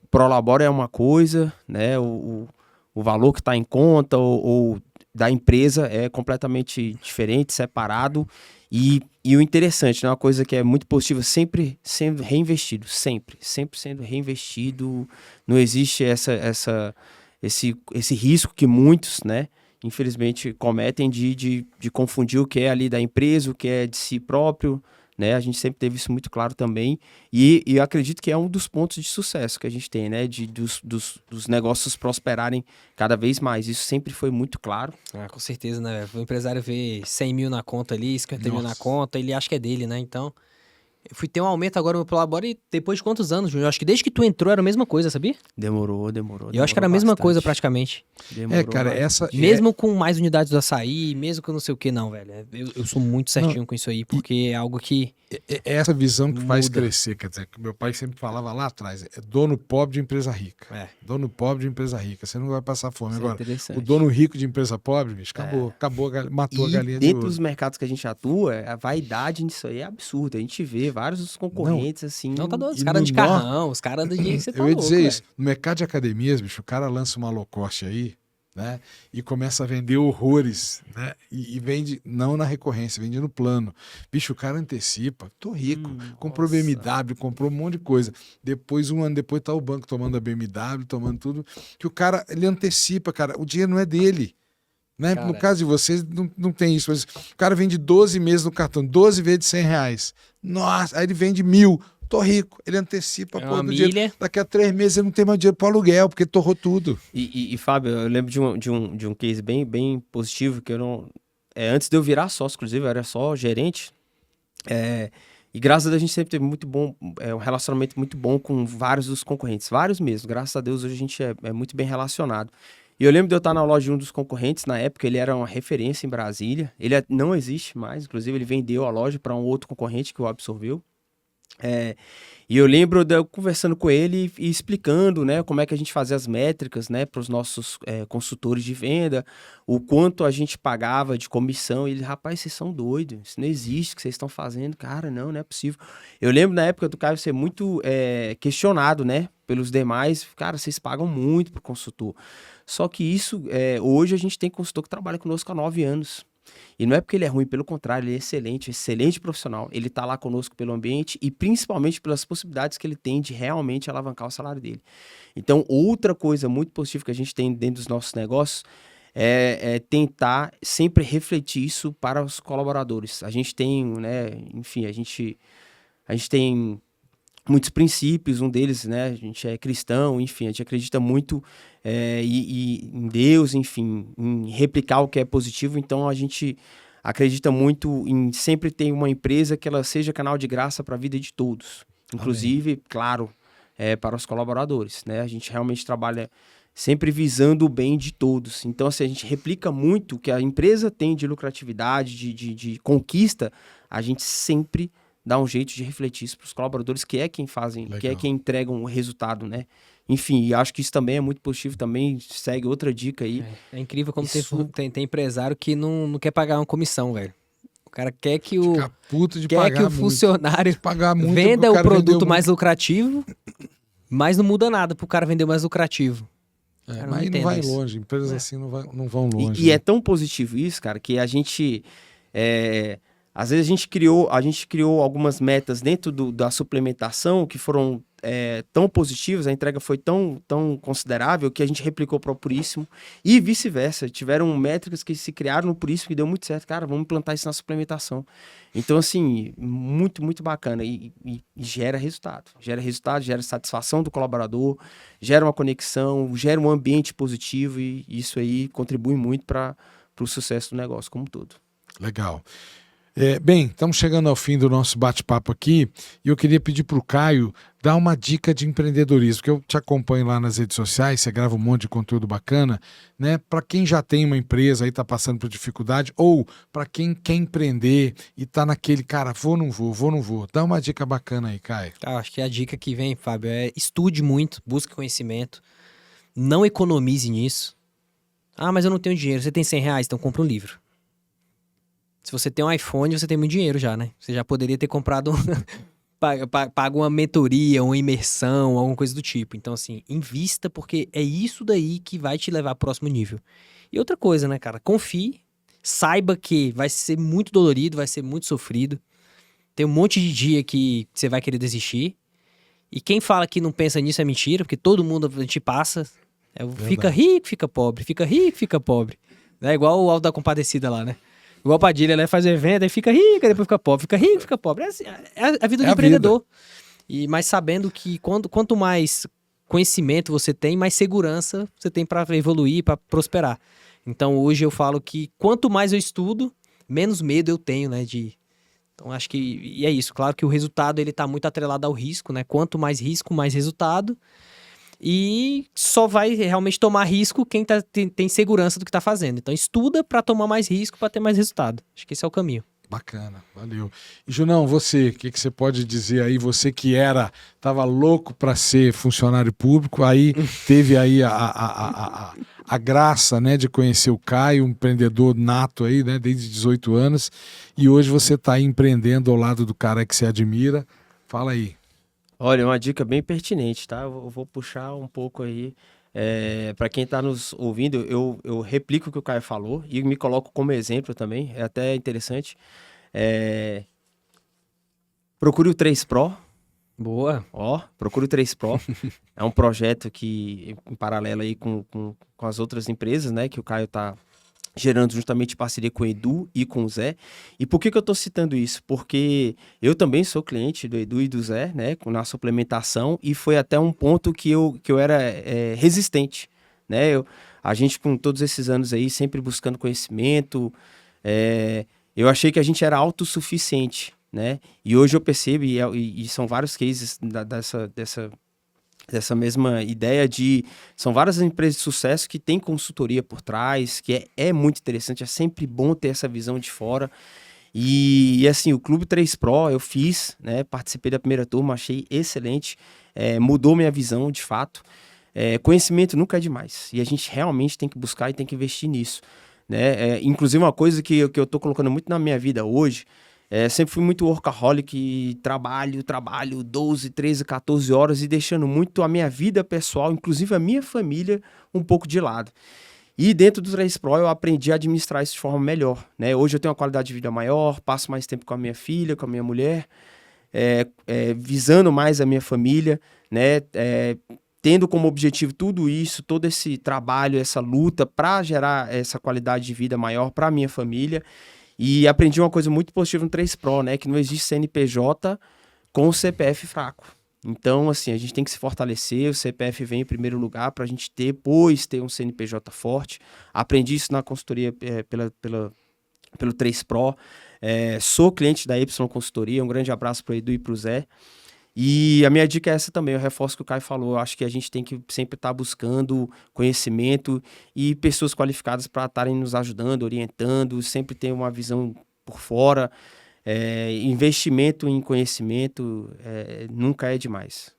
Prolabora é uma coisa, né? O valor que está em conta ou da empresa é completamente diferente, separado. E o interessante, né, uma coisa que é muito positiva, sempre sendo reinvestido, sempre sendo reinvestido. Não existe esse risco que muitos, né, infelizmente cometem de confundir o que é ali da empresa, o que é de si próprio, né? A gente sempre teve isso muito claro também. E eu acredito que é um dos pontos de sucesso que a gente tem, né? Dos negócios prosperarem cada vez mais. Isso sempre foi muito claro. Ah, com certeza, né? O empresário vê 100 mil na conta ali, 50 mil na conta, ele acha que é dele, né? Então, eu fui ter um aumento agora no meu Prolabora e depois de quantos anos, Júnior? Eu acho que desde que tu entrou era a mesma coisa, sabia? Demorou. Eu acho que era a mesma coisa praticamente. Demorou cara, bastante. Mesmo com mais unidades do açaí, mesmo com não sei o que, não, velho. Eu sou muito certinho com isso aí, porque é algo que... É essa visão que faz Muda. crescer, quer dizer, que meu pai sempre falava lá atrás, é dono pobre de empresa rica. É. Dono pobre de empresa rica, você não vai passar fome. Isso é Agora, interessante. o dono rico de empresa pobre, bicho, acabou, matou a E galinha de dentro ouro. dos mercados que a gente atua, a vaidade nisso aí é absurda. A gente vê vários dos concorrentes, assim... Não, tá doido. Os E caras no de carrão, os caras andam de... Você tá Eu ia louco, dizer velho. isso, no mercado de academias, bicho, o cara lança uma low cost aí, né? E começa a vender horrores, né? E vende, não na recorrência, vende no plano. Bicho, o cara antecipa. Tô rico. Comprou nossa. BMW, comprou um monte de coisa. Depois, um ano depois, tá o banco tomando a BMW, tomando tudo. Que o cara, ele antecipa, cara. O dinheiro não é dele. Né? Cara. No caso de vocês, não tem isso. Mas o cara vende 12 meses no cartão, 12 vezes de R$100. Nossa, aí ele vende 1.000. Tô rico. Ele antecipa É pô, uma do dinheiro. milha. Daqui a 3 meses ele não tem mais dinheiro para aluguel, porque torrou tudo. E Fábio, eu lembro de um case bem positivo, que eu não... antes de eu virar sócio, inclusive, eu era só gerente. E graças a Deus a gente sempre teve muito bom, um relacionamento muito bom com vários dos concorrentes. Vários mesmo. Graças a Deus hoje a gente é muito bem relacionado. E eu lembro de eu estar na loja de um dos concorrentes, na época ele era uma referência em Brasília. Ele não existe mais, inclusive ele vendeu a loja para um outro concorrente que o absorveu. E eu lembro de eu conversando com ele e explicando, né, como é que a gente fazia as métricas, né, para os nossos consultores de venda, o quanto a gente pagava de comissão. E ele, rapaz, vocês são doidos, isso não existe o que vocês estão fazendo, cara, não é possível. Eu lembro na época do Caio ser muito questionado, né, pelos demais, cara, vocês pagam muito pro consultor. Só que isso, hoje a gente tem consultor que trabalha conosco há 9 anos. E não é porque ele é ruim, pelo contrário, ele é excelente profissional. Ele tá lá conosco pelo ambiente e principalmente pelas possibilidades que ele tem de realmente alavancar o salário dele. Então, outra coisa muito positiva que a gente tem dentro dos nossos negócios é tentar sempre refletir isso para os colaboradores. A gente tem, né, enfim, a gente tem muitos princípios, um deles, né, a gente é cristão, enfim, a gente acredita muito em Deus, enfim, em replicar o que é positivo, então a gente acredita muito em sempre ter uma empresa que ela seja canal de graça para a vida de todos, inclusive, claro, para os colaboradores, né, a gente realmente trabalha sempre visando o bem de todos, então assim, a gente replica muito o que a empresa tem de lucratividade, de conquista, a gente sempre dá um jeito de refletir isso para os colaboradores, que é quem fazem, Legal. que é quem entregam o resultado, né? Enfim, e acho que isso também é muito positivo, também segue outra dica aí. É incrível como Isso- tem empresário que não quer pagar uma comissão, velho. O cara quer que o, Ficar puto de quer pagar que o muito. funcionário Pagar muito venda porque o cara produto vendeu mais lucrativo, mas não muda nada pro cara vender mais lucrativo. muito. Cara, eu Mas não aí não entendo vai isso. longe. Empresas assim não vão longe. E né? é tão positivo isso, cara, que a gente... às vezes a gente criou algumas metas dentro da suplementação que foram tão positivas, a entrega foi tão considerável que a gente replicou para o Puríssimo e vice-versa. Tiveram métricas que se criaram no Puríssimo que deu muito certo. Cara, vamos implantar isso na suplementação. Então, assim, muito, muito bacana. E gera resultado. Gera satisfação do colaborador, gera uma conexão, gera um ambiente positivo e isso aí contribui muito para o sucesso do negócio como um todo. Legal. Bem, estamos chegando ao fim do nosso bate-papo aqui e eu queria pedir para o Caio dar uma dica de empreendedorismo, porque eu te acompanho lá nas redes sociais, você grava um monte de conteúdo bacana, né? Para quem já tem uma empresa e está passando por dificuldade, ou para quem quer empreender e está naquele, cara, vou, não vou. Dá uma dica bacana aí, Caio. Acho que a dica que vem, Fábio, é estude muito, busque conhecimento, não economize nisso. Ah, mas eu não tenho dinheiro. Você tem R$100, então compra um livro. Se você tem um iPhone, você tem muito dinheiro já, né? Você já poderia ter comprado, pago uma mentoria, uma imersão, alguma coisa do tipo. Então, assim, invista porque é isso daí que vai te levar ao próximo nível. E outra coisa, né, cara? Confie, saiba que vai ser muito dolorido, vai ser muito sofrido. Tem um monte de dia que você vai querer desistir. E quem fala que não pensa nisso é mentira, porque todo mundo a gente passa. Fica rico, fica pobre. Fica rico, fica pobre. É igual o Auto da Compadecida lá, né? Igual o Padilha, né? Faz o evento, aí fica rico, aí depois fica pobre. Fica rico, fica pobre. É, assim, é a vida do empreendedor. Mas sabendo que quanto mais conhecimento você tem, mais segurança você tem para evoluir, para prosperar. Então hoje eu falo que quanto mais eu estudo, menos medo eu tenho, né? Então acho que e é isso. Claro que o resultado ele tá muito atrelado ao risco, né? Quanto mais risco, mais resultado. E só vai realmente tomar risco quem tem segurança do que tá fazendo. Então estuda para tomar mais risco, para ter mais resultado. Acho que esse é o caminho. Bacana, valeu. E Junão, você, o que você pode dizer aí? Você que tava louco para ser funcionário público, aí teve aí a graça, né, de conhecer o Caio, um empreendedor nato aí, né, desde 18 anos, e hoje você está aí empreendendo ao lado do cara que você admira. Fala aí. Olha, uma dica bem pertinente, tá? Eu vou puxar um pouco aí. Para quem está nos ouvindo, eu replico o que o Caio falou e me coloco como exemplo também. É até interessante. Procure o 3 Pro. Boa. Procure o 3 Pro. É um projeto que, em paralelo aí com as outras empresas, né, que o Caio está gerando justamente parceria com o Edu e com o Zé. E por que eu estou citando isso? Porque eu também sou cliente do Edu e do Zé, né, na suplementação, e foi até um ponto que eu era resistente, né? A gente, com todos esses anos aí, sempre buscando conhecimento, eu achei que a gente era autossuficiente, né? E hoje eu percebo, e são vários cases dessa mesma ideia são várias empresas de sucesso que têm consultoria por trás, que é muito interessante, é sempre bom ter essa visão de fora. E assim, o Clube 3 Pro eu fiz, né, participei da primeira turma, achei excelente, mudou minha visão de fato. Conhecimento nunca é demais, e a gente realmente tem que buscar e tem que investir nisso, né? Inclusive uma coisa que eu tô colocando muito na minha vida hoje, sempre fui muito workaholic, trabalho 12, 13, 14 horas e deixando muito a minha vida pessoal, inclusive a minha família, um pouco de lado. E dentro do 3 Pro eu aprendi a administrar isso de forma melhor, né? Hoje eu tenho uma qualidade de vida maior, passo mais tempo com a minha filha, com a minha mulher, visando mais a minha família, né? Tendo como objetivo tudo isso, todo esse trabalho, essa luta para gerar essa qualidade de vida maior para a minha família. E aprendi uma coisa muito positiva no 3 Pro, né? Que não existe CNPJ com o CPF fraco. Então, assim, a gente tem que se fortalecer, o CPF vem em primeiro lugar para a gente depois ter um CNPJ forte. Aprendi isso na consultoria pelo 3 Pro. Sou cliente da Y Consultoria, um grande abraço para o Edu e para o Zé. E a minha dica é essa também, eu reforço o que o Caio falou, eu acho que a gente tem que sempre estar buscando conhecimento e pessoas qualificadas para estarem nos ajudando, orientando, sempre ter uma visão por fora. Investimento em conhecimento nunca é demais.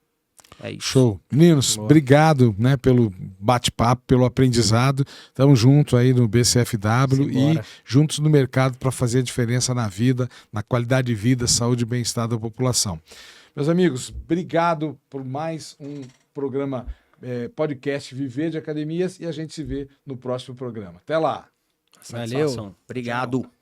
É isso. Show. Meninos, obrigado, né, pelo bate-papo, pelo aprendizado. Estamos juntos aí no BCFW e juntos no mercado para fazer a diferença na vida, na qualidade de vida, saúde e bem-estar da população. Meus amigos, obrigado por mais um programa, podcast Viver de Academias, e a gente se vê no próximo programa. Até lá. Valeu. Obrigado. Tchau.